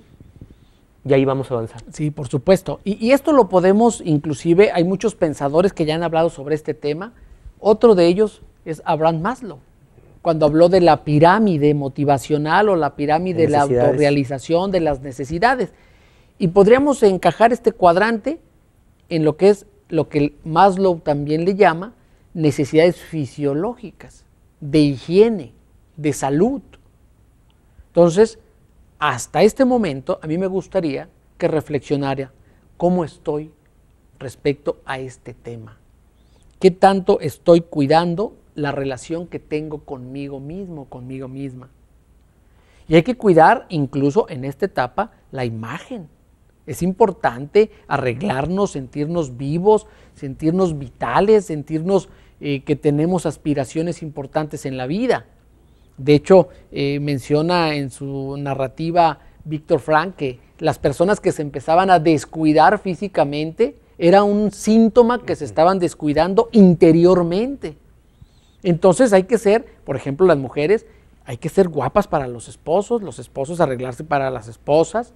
y ahí vamos a avanzar. Sí, por supuesto. Y esto lo podemos, inclusive, hay muchos pensadores que ya han hablado sobre este tema. Otro de ellos es Abraham Maslow, cuando habló de la pirámide motivacional o la pirámide de la autorrealización de las necesidades. Y podríamos encajar este cuadrante en lo que es lo que Maslow también le llama necesidades fisiológicas, de higiene, de salud. Entonces, hasta este momento, a mí me gustaría que reflexionara cómo estoy respecto a este tema. ¿Qué tanto estoy cuidando la relación que tengo conmigo mismo, conmigo misma? Y hay que cuidar, incluso en esta etapa, la imagen. Es importante arreglarnos, sentirnos vivos, sentirnos vitales, sentirnos que tenemos aspiraciones importantes en la vida. De hecho, menciona en su narrativa Víctor Frank que las personas que se empezaban a descuidar físicamente era un síntoma que se estaban descuidando interiormente. Entonces hay que ser, por ejemplo, las mujeres, hay que ser guapas para los esposos arreglarse para las esposas,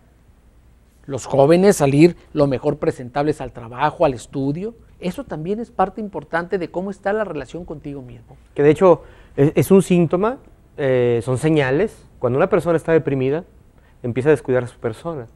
los jóvenes salir lo mejor presentables al trabajo, al estudio. Eso también es parte importante de cómo está la relación contigo mismo. Que de hecho es un síntoma. Son señales. Cuando una persona está deprimida, empieza a descuidar a su persona.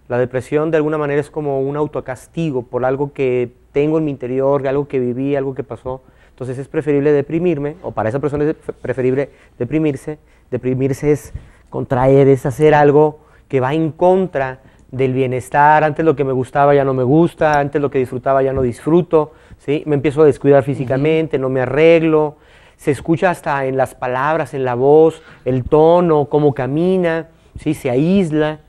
La depresión de alguna manera es como un autocastigo por algo que tengo en mi interior, algo que viví, algo que pasó. Entonces es preferible deprimirme, o para esa persona es preferible deprimirse. Deprimirse es contraer, es hacer algo que va en contra del bienestar. Antes lo que me gustaba ya no me gusta, antes lo que disfrutaba ya no disfruto, ¿sí? Me empiezo a descuidar físicamente, no me arreglo. Se escucha hasta en las palabras, en la voz, el tono, cómo camina, ¿sí? Se aísla,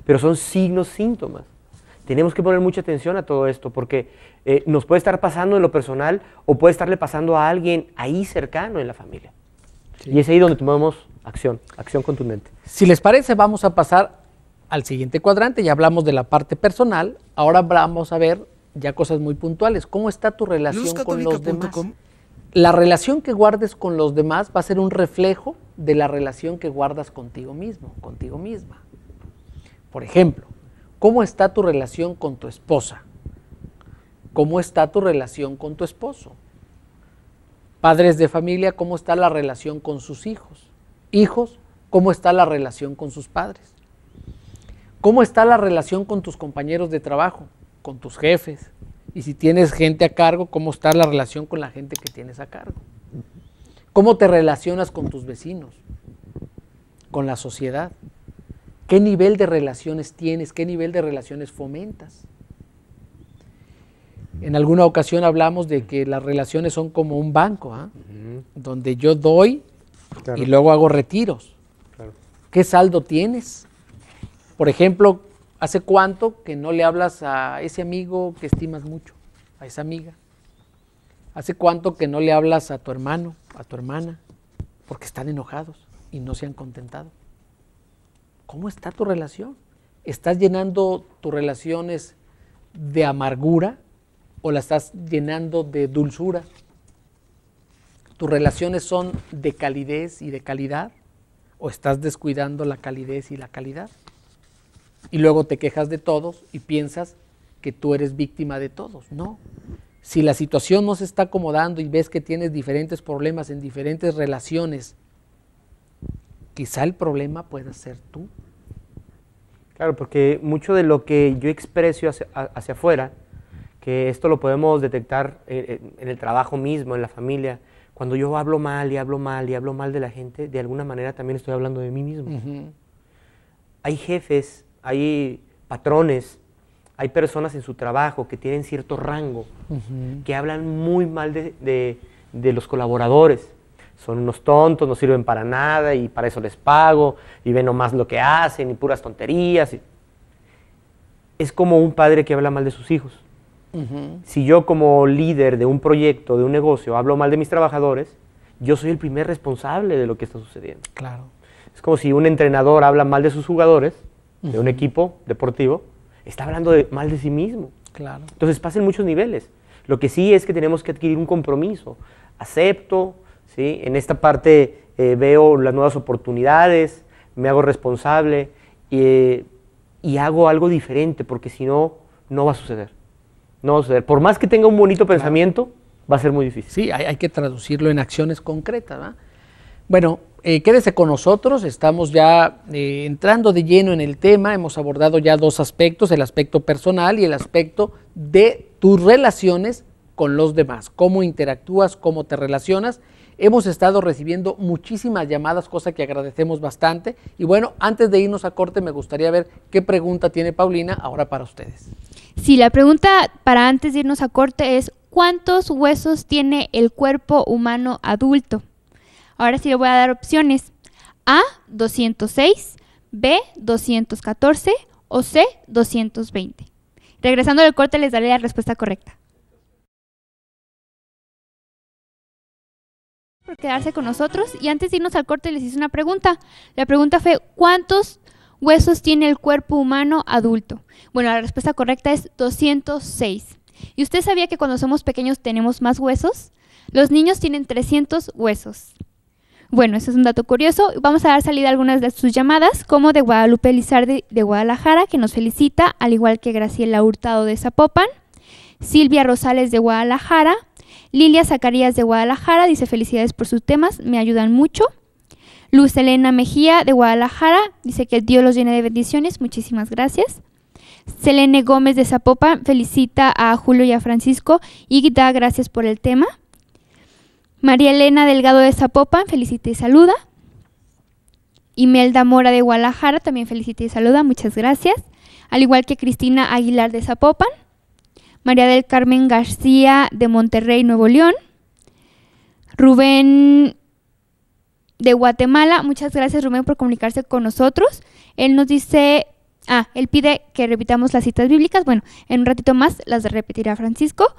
pero son signos, síntomas. Tenemos que poner mucha atención a todo esto porque nos puede estar pasando en lo personal o puede estarle pasando a alguien ahí cercano en la familia. Sí. Y es ahí donde tomamos acción contundente. Si les parece, vamos a pasar al siguiente cuadrante. Ya hablamos de la parte personal, ahora vamos a ver ya cosas muy puntuales. ¿Cómo está tu relación con los demás? La relación que guardes con los demás va a ser un reflejo de la relación que guardas contigo mismo, contigo misma. Por ejemplo, ¿cómo está tu relación con tu esposa? ¿Cómo está tu relación con tu esposo? Padres de familia, ¿cómo está la relación con sus hijos? Hijos, ¿cómo está la relación con sus padres? ¿Cómo está la relación con tus compañeros de trabajo, con tus jefes? Y si tienes gente a cargo, ¿cómo está la relación con la gente que tienes a cargo? ¿Cómo te relacionas con tus vecinos? ¿Con la sociedad? ¿Qué nivel de relaciones tienes? ¿Qué nivel de relaciones fomentas? En alguna ocasión hablamos de que las relaciones son como un banco, donde yo doy y luego hago retiros. Claro. ¿Qué saldo tienes? Por ejemplo, ¿hace cuánto que no le hablas a ese amigo que estimas mucho, a esa amiga? ¿Hace cuánto que no le hablas a tu hermano, a tu hermana? Porque están enojados y no se han contentado. ¿Cómo está tu relación? ¿Estás llenando tus relaciones de amargura o la estás llenando de dulzura? ¿Tus relaciones son de calidez y de calidad o estás descuidando la calidez y la calidad? Y luego te quejas de todos y piensas que tú eres víctima de todos. No. Si la situación no se está acomodando y ves que tienes diferentes problemas en diferentes relaciones, quizá el problema pueda ser tú. Claro, porque mucho de lo que yo expreso hacia afuera, que esto lo podemos detectar en el trabajo mismo, en la familia, cuando yo hablo mal y hablo mal y hablo mal de la gente, de alguna manera también estoy hablando de mí mismo. Hay jefes, hay patrones, hay personas en su trabajo que tienen cierto rango, que hablan muy mal de los colaboradores. Son unos tontos, no sirven para nada y para eso les pago y ven nomás lo que hacen y puras tonterías. Es como un padre que habla mal de sus hijos. Si yo como líder de un proyecto, de un negocio, hablo mal de mis trabajadores, yo soy el primer responsable de lo que está sucediendo. Claro. Es como si un entrenador habla mal de sus jugadores, de un equipo deportivo, está hablando mal de sí mismo. Claro. Entonces pasa en muchos niveles. Lo que sí es que tenemos que adquirir un compromiso. Acepto, ¿sí? En esta parte veo las nuevas oportunidades, me hago responsable y hago algo diferente, porque si no, no va a suceder. No va a suceder. Por más que tenga un bonito pensamiento, va a ser muy difícil. Sí, hay que traducirlo en acciones concretas, ¿verdad? Bueno, quédese con nosotros, estamos ya entrando de lleno en el tema, hemos abordado ya dos aspectos, el aspecto personal y el aspecto de tus relaciones con los demás, cómo interactúas, cómo te relacionas. Hemos estado recibiendo muchísimas llamadas, cosa que agradecemos bastante. Y bueno, antes de irnos a corte, me gustaría ver qué pregunta tiene Paulina ahora para ustedes. Sí, la pregunta para antes de irnos a corte es, ¿cuántos huesos tiene el cuerpo humano adulto? Ahora sí le voy a dar opciones. A, 206, B, 214 o C, 220. Regresando del corte les daré la respuesta correcta. Por quedarse con nosotros, y antes de irnos al corte les hice una pregunta. La pregunta fue, ¿cuántos huesos tiene el cuerpo humano adulto? Bueno, la respuesta correcta es 206. ¿Y usted sabía que cuando somos pequeños tenemos más huesos? Los niños tienen 300 huesos. Bueno, eso es un dato curioso. Vamos a dar salida a algunas de sus llamadas, como de Guadalupe Lizardi de Guadalajara, que nos felicita, al igual que Graciela Hurtado de Zapopan, Silvia Rosales de Guadalajara, Lilia Zacarías de Guadalajara, dice felicidades por sus temas, me ayudan mucho. Luz Elena Mejía de Guadalajara, dice que Dios los llene de bendiciones, muchísimas gracias. Selene Gómez de Zapopan felicita a Julio y a Francisco y da gracias por el tema. María Elena Delgado de Zapopan felicita y saluda. Imelda Mora de Guadalajara también felicita y saluda, muchas gracias. Al igual que Cristina Aguilar de Zapopan. María del Carmen García de Monterrey, Nuevo León. Rubén de Guatemala, muchas gracias Rubén por comunicarse con nosotros. Él nos dice, él pide que repitamos las citas bíblicas. Bueno, en un ratito más las repetirá Francisco.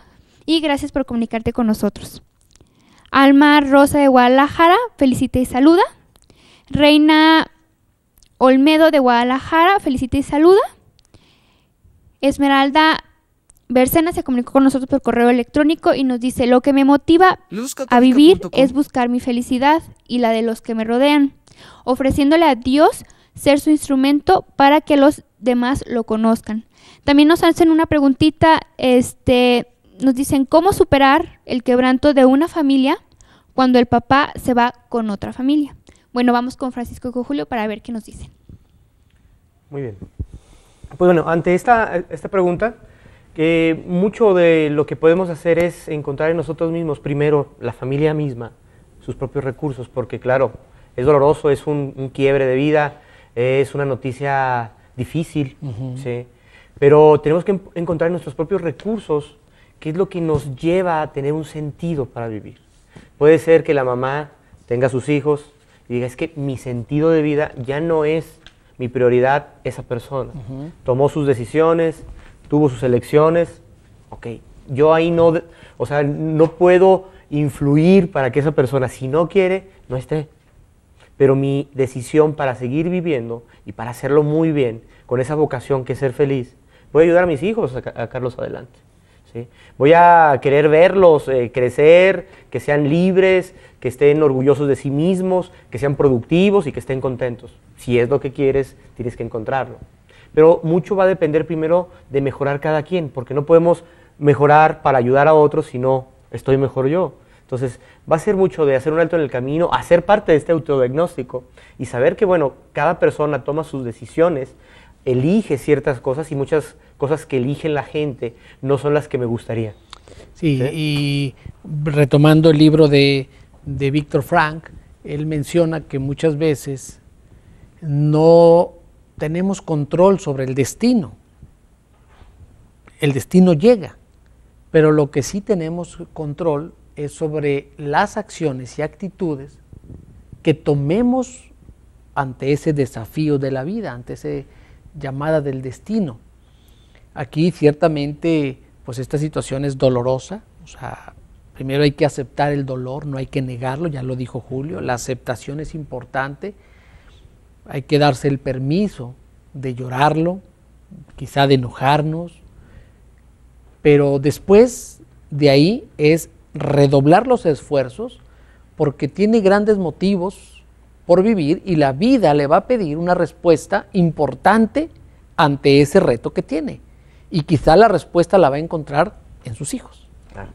Y gracias por comunicarte con nosotros. Alma Rosa de Guadalajara felicita y saluda. Reina Olmedo de Guadalajara felicita y saluda. Esmeralda Bercena se comunicó con nosotros por correo electrónico y nos dice: lo que me motiva a vivir es buscar mi felicidad y la de los que me rodean, ofreciéndole a Dios ser su instrumento para que los demás lo conozcan. También nos hacen una preguntita, nos dicen: ¿cómo superar el quebranto de una familia cuando el papá se va con otra familia? Bueno, vamos con Francisco y con Julio para ver qué nos dicen. Muy bien. Pues bueno, ante esta pregunta, mucho de lo que podemos hacer es encontrar en nosotros mismos, primero, la familia misma, sus propios recursos, porque claro, es doloroso, es un quiebre de vida, es una noticia difícil, ¿sí? Pero tenemos que encontrar nuestros propios recursos, que es lo que nos lleva a tener un sentido para vivir. Puede ser que la mamá tenga sus hijos y diga: es que mi sentido de vida ya no es mi prioridad esa persona. Tomó sus decisiones, tuvo sus elecciones, ok, yo ahí no puedo influir para que esa persona, si no quiere, no esté. Pero mi decisión para seguir viviendo y para hacerlo muy bien, con esa vocación que es ser feliz, voy a ayudar a mis hijos a sacarlos adelante, ¿sí? Voy a querer verlos crecer, que sean libres, que estén orgullosos de sí mismos, que sean productivos y que estén contentos. Si es lo que quieres, tienes que encontrarlo. Pero mucho va a depender primero de mejorar cada quien, porque no podemos mejorar para ayudar a otros si no estoy mejor yo. Entonces, va a ser mucho de hacer un alto en el camino, hacer parte de este autodiagnóstico y saber que, bueno, cada persona toma sus decisiones, elige ciertas cosas y muchas cosas que elige la gente no son las que me gustaría. Sí, y retomando el libro de Víctor Frank, él menciona que muchas veces no tenemos control sobre el destino. El destino llega, pero lo que sí tenemos control es sobre las acciones y actitudes que tomemos ante ese desafío de la vida, ante esa llamada del destino. Aquí ciertamente pues esta situación es dolorosa, o sea, primero hay que aceptar el dolor, no hay que negarlo, ya lo dijo Julio, la aceptación es importante, hay que darse el permiso de llorarlo, quizá de enojarnos, pero después de ahí es redoblar los esfuerzos porque tiene grandes motivos por vivir y la vida le va a pedir una respuesta importante ante ese reto que tiene y quizá la respuesta la va a encontrar en sus hijos. Claro.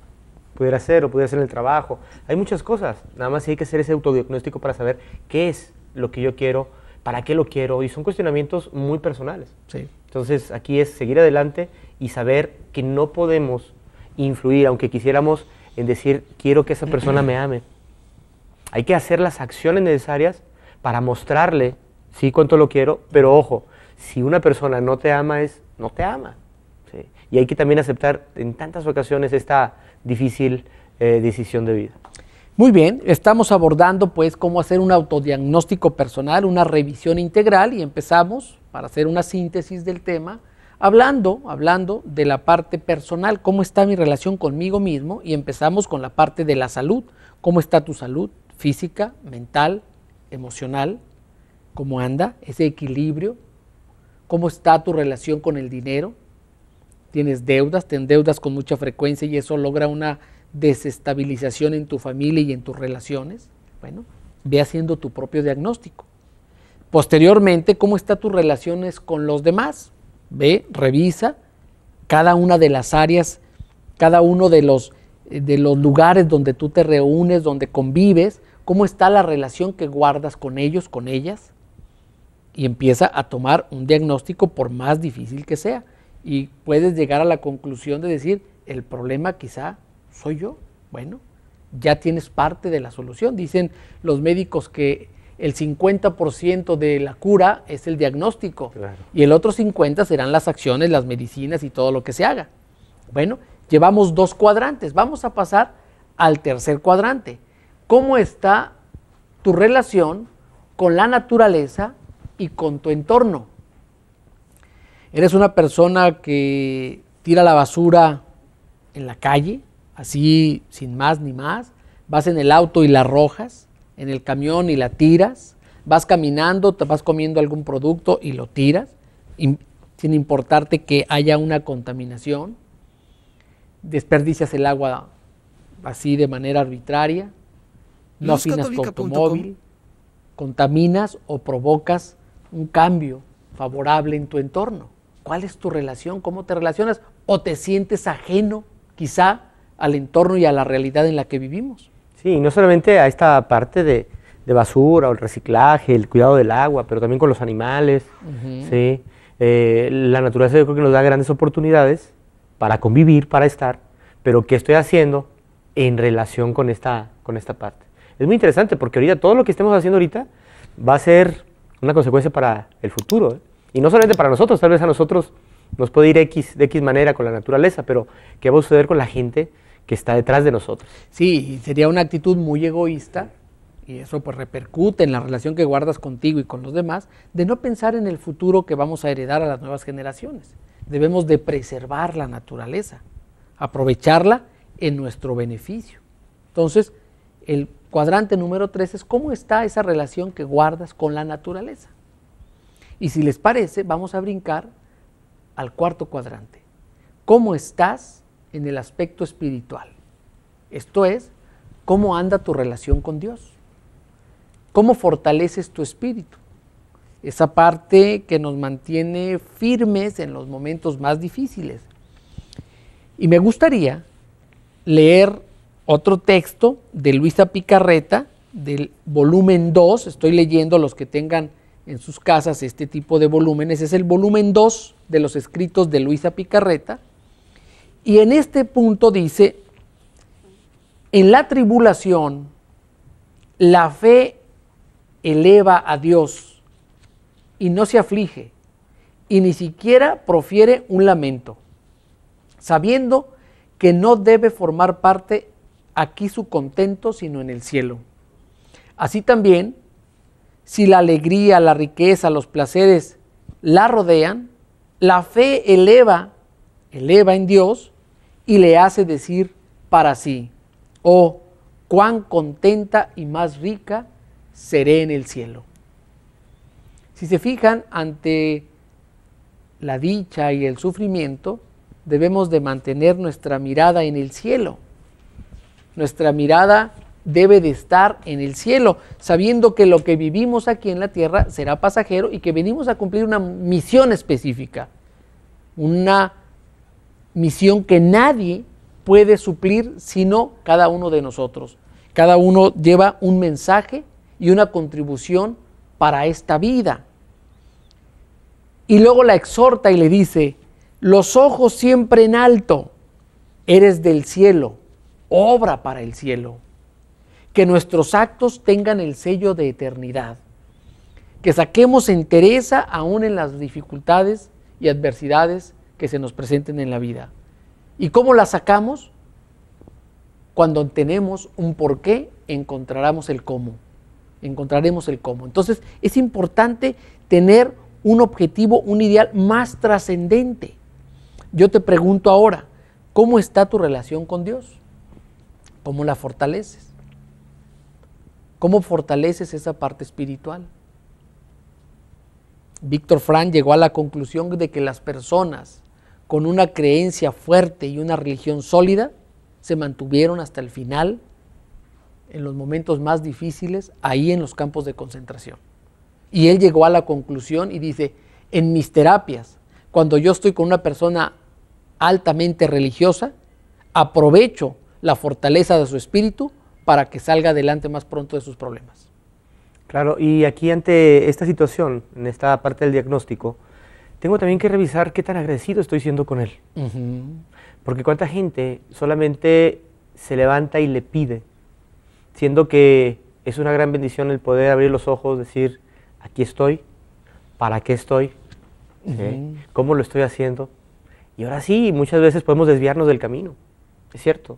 Pudiera ser en el trabajo, hay muchas cosas, nada más hay que hacer ese autodiagnóstico para saber qué es lo que yo quiero, para qué lo quiero y son cuestionamientos muy personales. Sí. Entonces aquí es seguir adelante y saber que no podemos influir, aunque quisiéramos, en decir quiero que esa persona me ame. Hay que hacer las acciones necesarias para mostrarle, sí, cuánto lo quiero, pero ojo, si una persona no te ama, no te ama. ¿Sí? Y hay que también aceptar en tantas ocasiones esta difícil decisión de vida. Muy bien, estamos abordando pues cómo hacer un autodiagnóstico personal, una revisión integral y empezamos, para hacer una síntesis del tema, hablando de la parte personal, cómo está mi relación conmigo mismo y empezamos con la parte de la salud, cómo está tu salud física, mental, emocional, cómo anda ese equilibrio, cómo está tu relación con el dinero, tienes deudas, te endeudas con mucha frecuencia y eso logra una desestabilización en tu familia y en tus relaciones. Bueno, ve haciendo tu propio diagnóstico. Posteriormente, ¿cómo están tus relaciones con los demás? Ve, revisa cada una de las áreas, cada uno de los lugares donde tú te reúnes, donde convives, cómo está la relación que guardas con ellos, con ellas, y empieza a tomar un diagnóstico por más difícil que sea. Y puedes llegar a la conclusión de decir, el problema quizá soy yo. Bueno, ya tienes parte de la solución. Dicen los médicos que el 50% de la cura es el diagnóstico, claro, y el otro 50% serán las acciones, las medicinas y todo lo que se haga. Bueno, llevamos 2 cuadrantes, vamos a pasar al tercer cuadrante. ¿Cómo está tu relación con la naturaleza y con tu entorno? ¿Eres una persona que tira la basura en la calle, así sin más ni más? Vas en el auto y la arrojas, en el camión y la tiras, vas caminando, te vas comiendo algún producto y lo tiras, sin importarte que haya una contaminación, desperdicias el agua así de manera arbitraria, no afinas tu automóvil, contaminas o provocas un cambio favorable en tu entorno. ¿Cuál es tu relación? ¿Cómo te relacionas? ¿O te sientes ajeno quizá al entorno y a la realidad en la que vivimos? Sí, no solamente a esta parte de basura o el reciclaje, el cuidado del agua, pero también con los animales. ¿Sí? La naturaleza yo creo que nos da grandes oportunidades para convivir, para estar, pero ¿qué estoy haciendo en relación con esta parte? Es muy interesante porque ahorita todo lo que estemos haciendo ahorita va a ser una consecuencia para el futuro, ¿eh? Y no solamente para nosotros, tal vez a nosotros nos puede ir de X manera con la naturaleza, pero ¿qué va a suceder con la gente que está detrás de nosotros? Sí, sería una actitud muy egoísta, y eso pues repercute en la relación que guardas contigo y con los demás, de no pensar en el futuro que vamos a heredar a las nuevas generaciones. Debemos de preservar la naturaleza, aprovecharla en nuestro beneficio. Entonces, el cuadrante número 3 es cómo está esa relación que guardas con la naturaleza. Y si les parece, vamos a brincar al cuarto cuadrante. ¿Cómo estás en el aspecto espiritual? Esto es, ¿cómo anda tu relación con Dios? ¿Cómo fortaleces tu espíritu? Esa parte que nos mantiene firmes en los momentos más difíciles. Y me gustaría leer otro texto de Luisa Picarreta, del volumen 2, estoy leyendo los que tengan en sus casas este tipo de volúmenes, es el volumen 2 de los escritos de Luisa Picarreta, y en este punto dice, en la tribulación, la fe eleva a Dios y no se aflige, y ni siquiera profiere un lamento, sabiendo que no debe formar parte aquí su contento, sino en el cielo. Así también, si la alegría, la riqueza, los placeres la rodean, la fe eleva en Dios y le hace decir para sí, oh, cuán contenta y más rica seré en el cielo. Si se fijan, ante la dicha y el sufrimiento, debemos de mantener nuestra mirada en el cielo. Nuestra mirada debe de estar en el cielo, sabiendo que lo que vivimos aquí en la tierra será pasajero y que venimos a cumplir una misión específica, una misión que nadie puede suplir sino cada uno de nosotros. Cada uno lleva un mensaje y una contribución para esta vida. Y luego la exhorta y le dice, los ojos siempre en alto, eres del cielo, obra para el cielo. Que nuestros actos tengan el sello de eternidad, que saquemos entereza aún en las dificultades y adversidades que se nos presenten en la vida. ¿Y cómo las sacamos? Cuando tenemos un porqué, encontraremos el cómo. Entonces es importante tener un objetivo, un ideal más trascendente. Yo te pregunto ahora, ¿cómo está tu relación con Dios? ¿Cómo la fortaleces? ¿Cómo fortaleces esa parte espiritual? Víctor Frank llegó a la conclusión de que las personas con una creencia fuerte y una religión sólida se mantuvieron hasta el final, en los momentos más difíciles, ahí en los campos de concentración. Y él llegó a la conclusión y dice, en mis terapias, cuando yo estoy con una persona altamente religiosa, aprovecho la fortaleza de su espíritu para que salga adelante más pronto de sus problemas. Claro, y aquí ante esta situación, en esta parte del diagnóstico, tengo también que revisar qué tan agradecido estoy siendo con él. Porque cuánta gente solamente se levanta y le pide, siendo que es una gran bendición el poder abrir los ojos, decir, aquí estoy, ¿para qué estoy? ¿Sí? ¿Cómo lo estoy haciendo? Y ahora sí, muchas veces podemos desviarnos del camino, es cierto.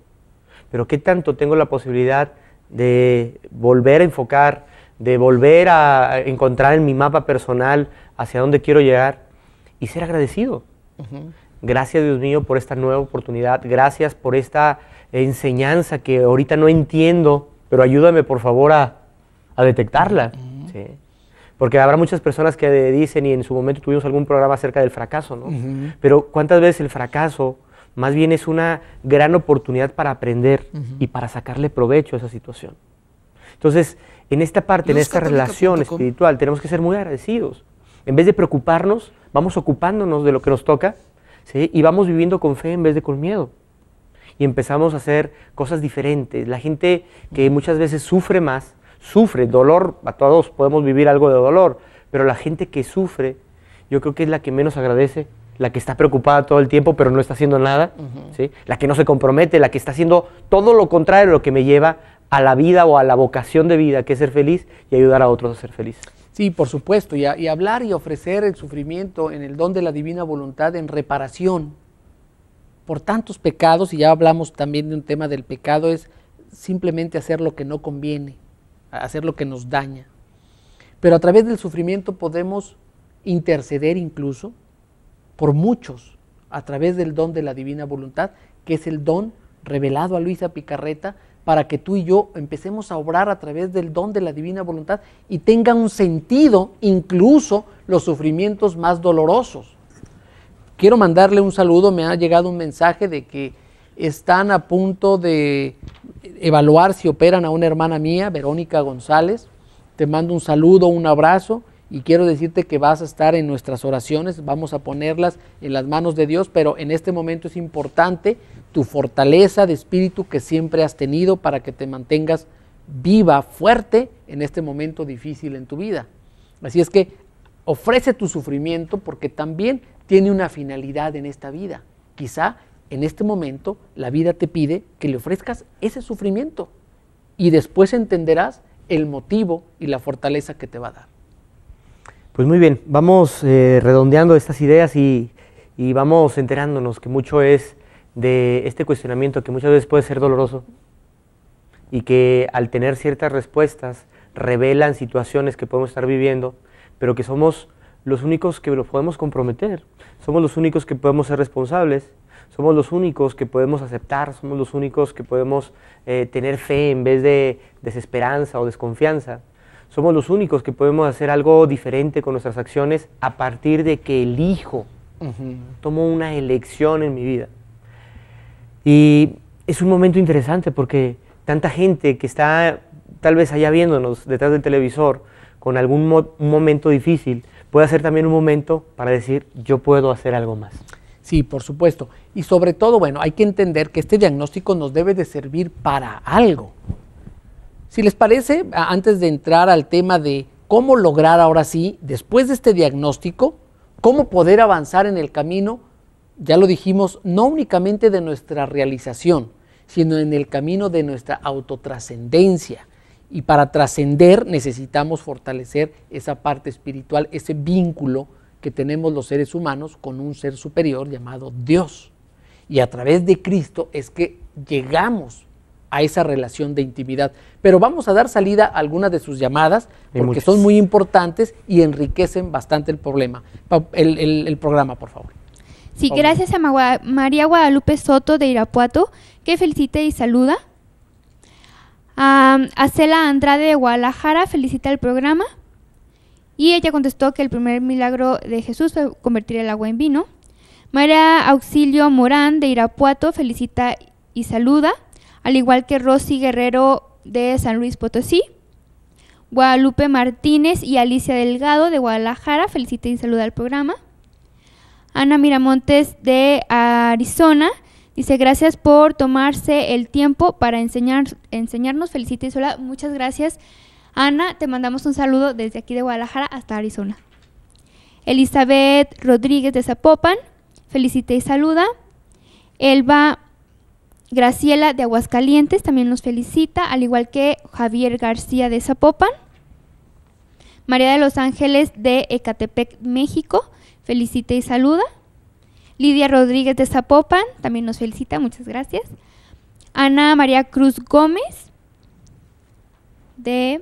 Pero ¿qué tanto tengo la posibilidad de volver a enfocar, de volver a encontrar en mi mapa personal hacia dónde quiero llegar y ser agradecido? Gracias, Dios mío, por esta nueva oportunidad. Gracias por esta enseñanza que ahorita no entiendo, pero ayúdame por favor a detectarla. ¿Sí? Porque habrá muchas personas que dicen, y en su momento tuvimos algún programa acerca del fracaso, ¿no? Pero ¿cuántas veces el fracaso más bien es una gran oportunidad para aprender y para sacarle provecho a esa situación? Entonces, en esta parte, en esta relación espiritual, tenemos que ser muy agradecidos. En vez de preocuparnos, vamos ocupándonos de lo que nos toca, ¿sí? Y vamos viviendo con fe en vez de con miedo. Y empezamos a hacer cosas diferentes. La gente que muchas veces sufre más, sufre dolor, a todos podemos vivir algo de dolor, pero la gente que sufre, yo creo que es la que menos agradece, la que está preocupada todo el tiempo pero no está haciendo nada, ¿sí? La que no se compromete, la que está haciendo todo lo contrario de lo que me lleva a la vida o a la vocación de vida, que es ser feliz y ayudar a otros a ser felices. Sí, por supuesto, y hablar y ofrecer el sufrimiento en el don de la divina voluntad en reparación por tantos pecados, y ya hablamos también de un tema del pecado, es simplemente hacer lo que no conviene, hacer lo que nos daña. Pero a través del sufrimiento podemos interceder incluso por muchos, a través del don de la divina voluntad, que es el don revelado a Luisa Picarreta, para que tú y yo empecemos a obrar a través del don de la divina voluntad y tenga un sentido incluso los sufrimientos más dolorosos. Quiero mandarle un saludo, me ha llegado un mensaje de que están a punto de evaluar si operan a una hermana mía, Verónica González. Te mando un saludo, un abrazo, y quiero decirte que vas a estar en nuestras oraciones, vamos a ponerlas en las manos de Dios, pero en este momento es importante tu fortaleza de espíritu que siempre has tenido para que te mantengas viva, fuerte en este momento difícil en tu vida. Así es que ofrece tu sufrimiento porque también tiene una finalidad en esta vida. Quizá en este momento la vida te pide que le ofrezcas ese sufrimiento y después entenderás el motivo y la fortaleza que te va a dar. Pues muy bien, vamos redondeando estas ideas y vamos enterándonos que mucho es de este cuestionamiento que muchas veces puede ser doloroso y que al tener ciertas respuestas revelan situaciones que podemos estar viviendo, pero que somos los únicos que los podemos comprometer, somos los únicos que podemos ser responsables, somos los únicos que podemos aceptar, somos los únicos que podemos tener fe en vez de desesperanza o desconfianza. Somos los únicos que podemos hacer algo diferente con nuestras acciones a partir de que elijo, tomo una elección en mi vida. Y es un momento interesante porque tanta gente que está tal vez allá viéndonos detrás del televisor con algún momento difícil, puede ser también un momento para decir, yo puedo hacer algo más. Sí, por supuesto. Y sobre todo, bueno, hay que entender que este diagnóstico nos debe de servir para algo. Si les parece, antes de entrar al tema de cómo lograr ahora sí, después de este diagnóstico, cómo poder avanzar en el camino, ya lo dijimos, no únicamente de nuestra realización, sino en el camino de nuestra autotrascendencia. Y para trascender necesitamos fortalecer esa parte espiritual, ese vínculo que tenemos los seres humanos con un ser superior llamado Dios. Y a través de Cristo es que llegamos a esa relación de intimidad. Pero vamos a dar salida a algunas de sus llamadas, porque son muy importantes y enriquecen bastante el programa, por favor. Sí, gracias a María Guadalupe Soto de Irapuato, que felicita y saluda. A Cela Andrade de Guadalajara, felicita el programa. Y ella contestó que el primer milagro de Jesús fue convertir el agua en vino. María Auxilio Morán de Irapuato felicita y saluda, al igual que Rosy Guerrero de San Luis Potosí. Guadalupe Martínez y Alicia Delgado de Guadalajara felicita y saluda al programa. Ana Miramontes de Arizona dice, gracias por tomarse el tiempo para enseñarnos, felicita y saluda. Muchas gracias, Ana, te mandamos un saludo desde aquí de Guadalajara hasta Arizona. Elizabeth Rodríguez de Zapopan felicita y saluda. Elba Graciela de Aguascalientes también nos felicita, al igual que Javier García de Zapopan. María de los Ángeles de Ecatepec, México, felicita y saluda. Lidia Rodríguez de Zapopan también nos felicita, muchas gracias. Ana María Cruz Gómez de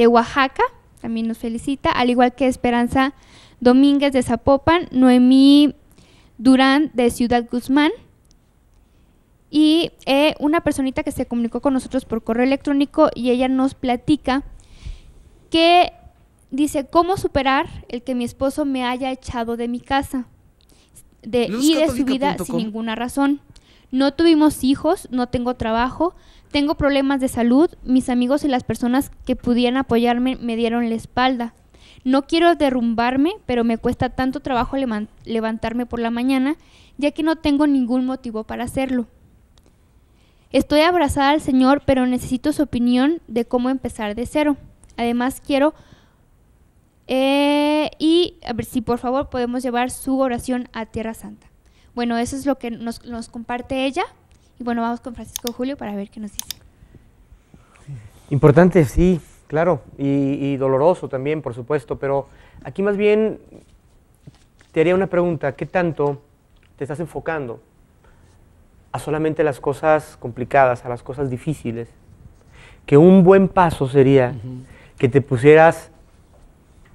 Oaxaca también nos felicita, al igual que Esperanza Domínguez de Zapopan, Noemí Durán de Ciudad Guzmán, y una personita que se comunicó con nosotros por correo electrónico y ella nos platica que dice, ¿cómo superar el que mi esposo me haya echado de mi casa y de su vida sin ninguna razón? No tuvimos hijos, no tengo trabajo, tengo problemas de salud, mis amigos y las personas que pudieran apoyarme me dieron la espalda. No quiero derrumbarme, pero me cuesta tanto trabajo levantarme por la mañana, ya que no tengo ningún motivo para hacerlo. Estoy abrazada al Señor, pero necesito su opinión de cómo empezar de cero. Además quiero, y a ver si por favor podemos llevar su oración a Tierra Santa. Bueno, eso es lo que nos comparte ella. Y bueno, vamos con Francisco Julio para ver qué nos dice. Importante, sí, claro, y doloroso también, por supuesto, pero aquí más bien te haría una pregunta, ¿qué tanto te estás enfocando a solamente las cosas complicadas, a las cosas difíciles? Que un buen paso sería que te pusieras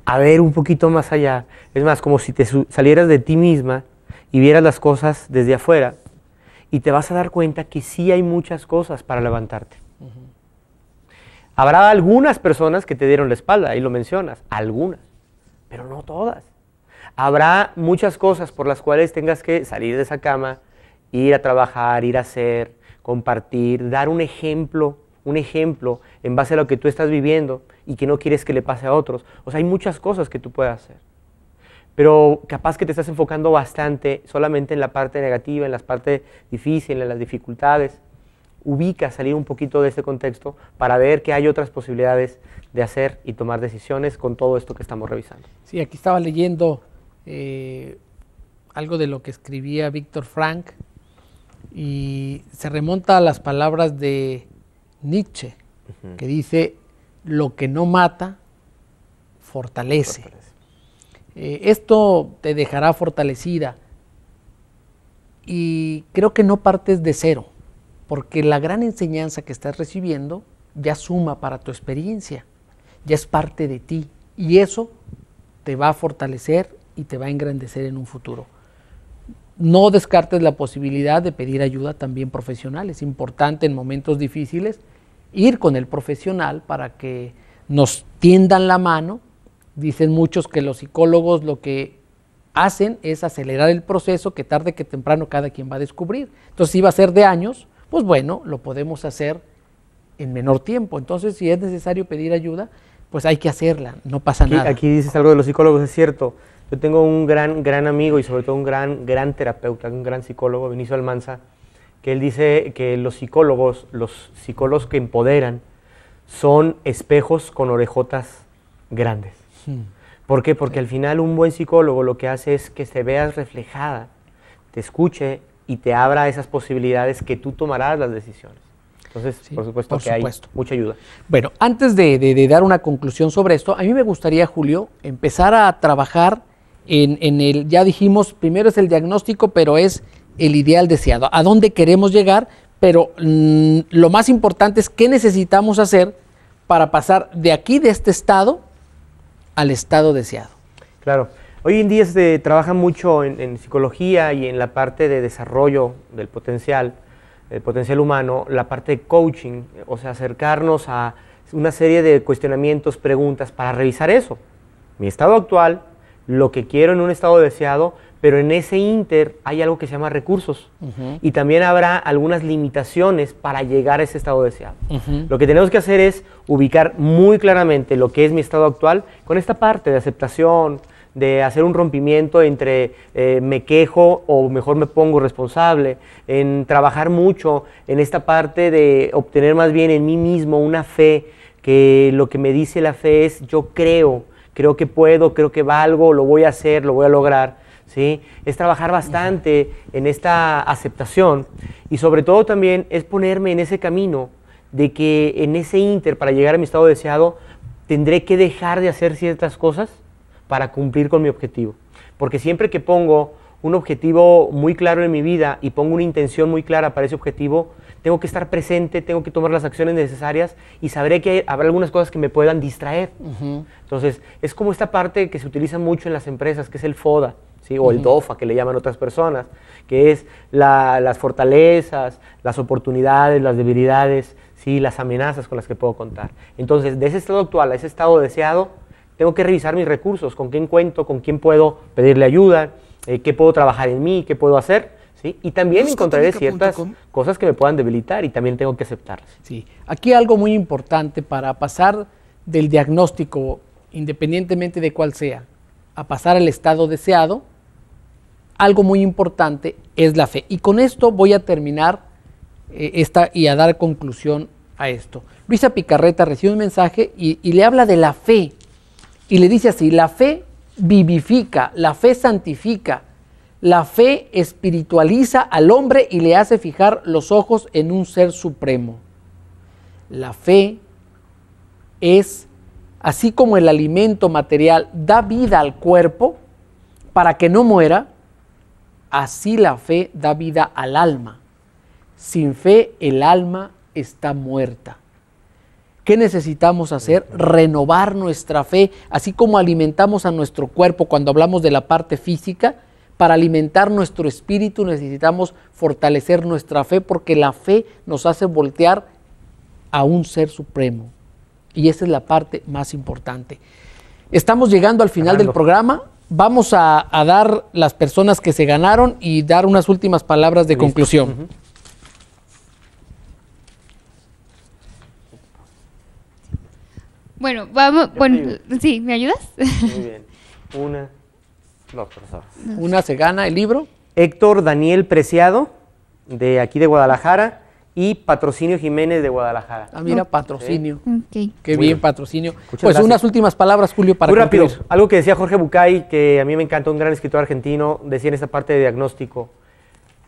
a ver un poquito más allá, es más, como si te salieras de ti misma y vieras las cosas desde afuera, y te vas a dar cuenta que sí hay muchas cosas para levantarte. Habrá algunas personas que te dieron la espalda, ahí lo mencionas, algunas, pero no todas. Habrá muchas cosas por las cuales tengas que salir de esa cama, ir a trabajar, ir a hacer, compartir, dar un ejemplo en base a lo que tú estás viviendo y que no quieres que le pase a otros. O sea, hay muchas cosas que tú puedes hacer. Pero capaz que te estás enfocando bastante solamente en la parte negativa, en las partes difíciles, en las dificultades. Ubica, salir un poquito de este contexto para ver que hay otras posibilidades de hacer y tomar decisiones con todo esto que estamos revisando. Sí, aquí estaba leyendo algo de lo que escribía Víctor Frank y se remonta a las palabras de Nietzsche, que dice, lo que no mata, fortalece. Esto te dejará fortalecida y creo que no partes de cero, porque la gran enseñanza que estás recibiendo ya suma para tu experiencia, ya es parte de ti y eso te va a fortalecer y te va a engrandecer en un futuro. No descartes la posibilidad de pedir ayuda también profesional, es importante en momentos difíciles ir con el profesional para que nos tiendan la mano. Dicen muchos que los psicólogos lo que hacen es acelerar el proceso que tarde que temprano cada quien va a descubrir. Entonces, si va a ser de años, pues bueno, lo podemos hacer en menor tiempo. Entonces, si es necesario pedir ayuda, pues hay que hacerla, no pasa nada. Aquí dices algo de los psicólogos, es cierto. Yo tengo un gran amigo y sobre todo un gran terapeuta, un gran psicólogo, Vinicio Almanza, que él dice que los psicólogos que empoderan, son espejos con orejotas grandes. ¿Por qué? Porque al final un buen psicólogo lo que hace es que te veas reflejada, te escuche y te abra esas posibilidades que tú tomarás las decisiones. Entonces, sí, por supuesto que hay mucha ayuda. Bueno, antes de dar una conclusión sobre esto, a mí me gustaría, Julio, empezar a trabajar en el, ya dijimos, primero es el diagnóstico, pero es el ideal deseado. ¿A dónde queremos llegar? Pero lo más importante es qué necesitamos hacer para pasar de aquí, de este estado, al estado deseado. Claro. Hoy en día se trabaja mucho en psicología y en la parte de desarrollo del potencial, el potencial humano, la parte de coaching, o sea, acercarnos a una serie de cuestionamientos, preguntas para revisar eso. Mi estado actual, lo que quiero en un estado deseado, pero en ese ínter hay algo que se llama recursos y también habrá algunas limitaciones para llegar a ese estado deseado. Lo que tenemos que hacer es ubicar muy claramente lo que es mi estado actual con esta parte de aceptación, de hacer un rompimiento entre me quejo o mejor me pongo responsable, en trabajar mucho en esta parte de obtener más bien en mí mismo una fe, que lo que me dice la fe es yo creo que puedo, creo que valgo, lo voy a hacer, lo voy a lograr. ¿Sí? Es trabajar bastante en esta aceptación y sobre todo también es ponerme en ese camino de que en ese ínter para llegar a mi estado deseado tendré que dejar de hacer ciertas cosas para cumplir con mi objetivo. Porque siempre que pongo un objetivo muy claro en mi vida y pongo una intención muy clara para ese objetivo, tengo que estar presente, tengo que tomar las acciones necesarias y sabré que habrá algunas cosas que me puedan distraer. Entonces, es como esta parte que se utiliza mucho en las empresas, que es el FODA, ¿sí? O el DOFA, que le llaman otras personas, que es las fortalezas, las oportunidades, las debilidades, ¿sí? Las amenazas con las que puedo contar. Entonces, de ese estado actual a ese estado deseado, tengo que revisar mis recursos, con quién cuento, con quién puedo pedirle ayuda, qué puedo trabajar en mí, qué puedo hacer, ¿sí? Y también encontraré ciertas cosas que me puedan debilitar y también tengo que aceptarlas. Sí, aquí algo muy importante para pasar del diagnóstico, independientemente de cuál sea, a pasar al estado deseado, algo muy importante es la fe. Y con esto voy a terminar y a dar conclusión a esto. Luisa Picarreta recibe un mensaje y le habla de la fe. Y le dice así: la fe vivifica, la fe santifica, la fe espiritualiza al hombre y le hace fijar los ojos en un ser supremo. La fe es, así como el alimento material da vida al cuerpo para que no muera, así la fe da vida al alma. Sin fe el alma está muerta. ¿Qué necesitamos hacer? Renovar nuestra fe, así como alimentamos a nuestro cuerpo cuando hablamos de la parte física. Para alimentar nuestro espíritu necesitamos fortalecer nuestra fe, porque la fe nos hace voltear a un ser supremo. Y esa es la parte más importante. Estamos llegando al final del programa. Vamos a dar las personas que se ganaron y dar unas últimas palabras de conclusión. Bueno, vamos, sí, ¿me ayudas? Muy bien. Una, dos personas. Una se gana el libro. Héctor Daniel Preciado, de aquí de Guadalajara, y Patrocinio Jiménez de Guadalajara. Ah, mira, Patrocinio. Okay. Qué bien, Patrocinio. Muchas Pues gracias. unas últimas palabras, Julio, para muy concluir. rápido, algo que decía Jorge Bucay, que a mí me encanta, un gran escritor argentino, decía en esta parte de diagnóstico: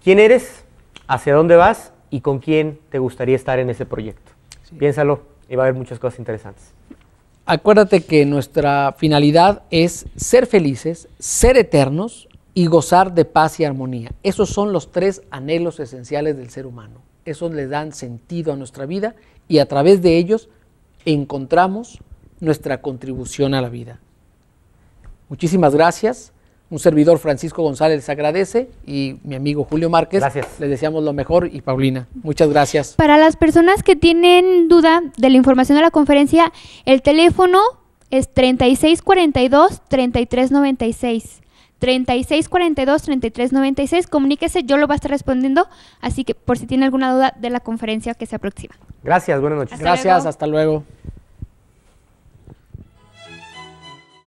¿quién eres? ¿Hacia dónde vas? ¿Y con quién te gustaría estar en ese proyecto? Sí. Piénsalo y va a haber muchas cosas interesantes. Acuérdate que nuestra finalidad es ser felices, ser eternos y gozar de paz y armonía. Esos son los 3 anhelos esenciales del ser humano. Esos le dan sentido a nuestra vida y a través de ellos encontramos nuestra contribución a la vida. Muchísimas gracias. Un servidor, Francisco González, les agradece, y mi amigo Julio Márquez. Gracias. Les deseamos lo mejor, y Paulina, muchas gracias. Para las personas que tienen duda de la información de la conferencia, el teléfono es 3642-3396. 3642-3396. Comuníquese, yo lo voy a estar respondiendo, así que por si tiene alguna duda de la conferencia que se aproxima. Gracias, buenas noches. Gracias, hasta luego.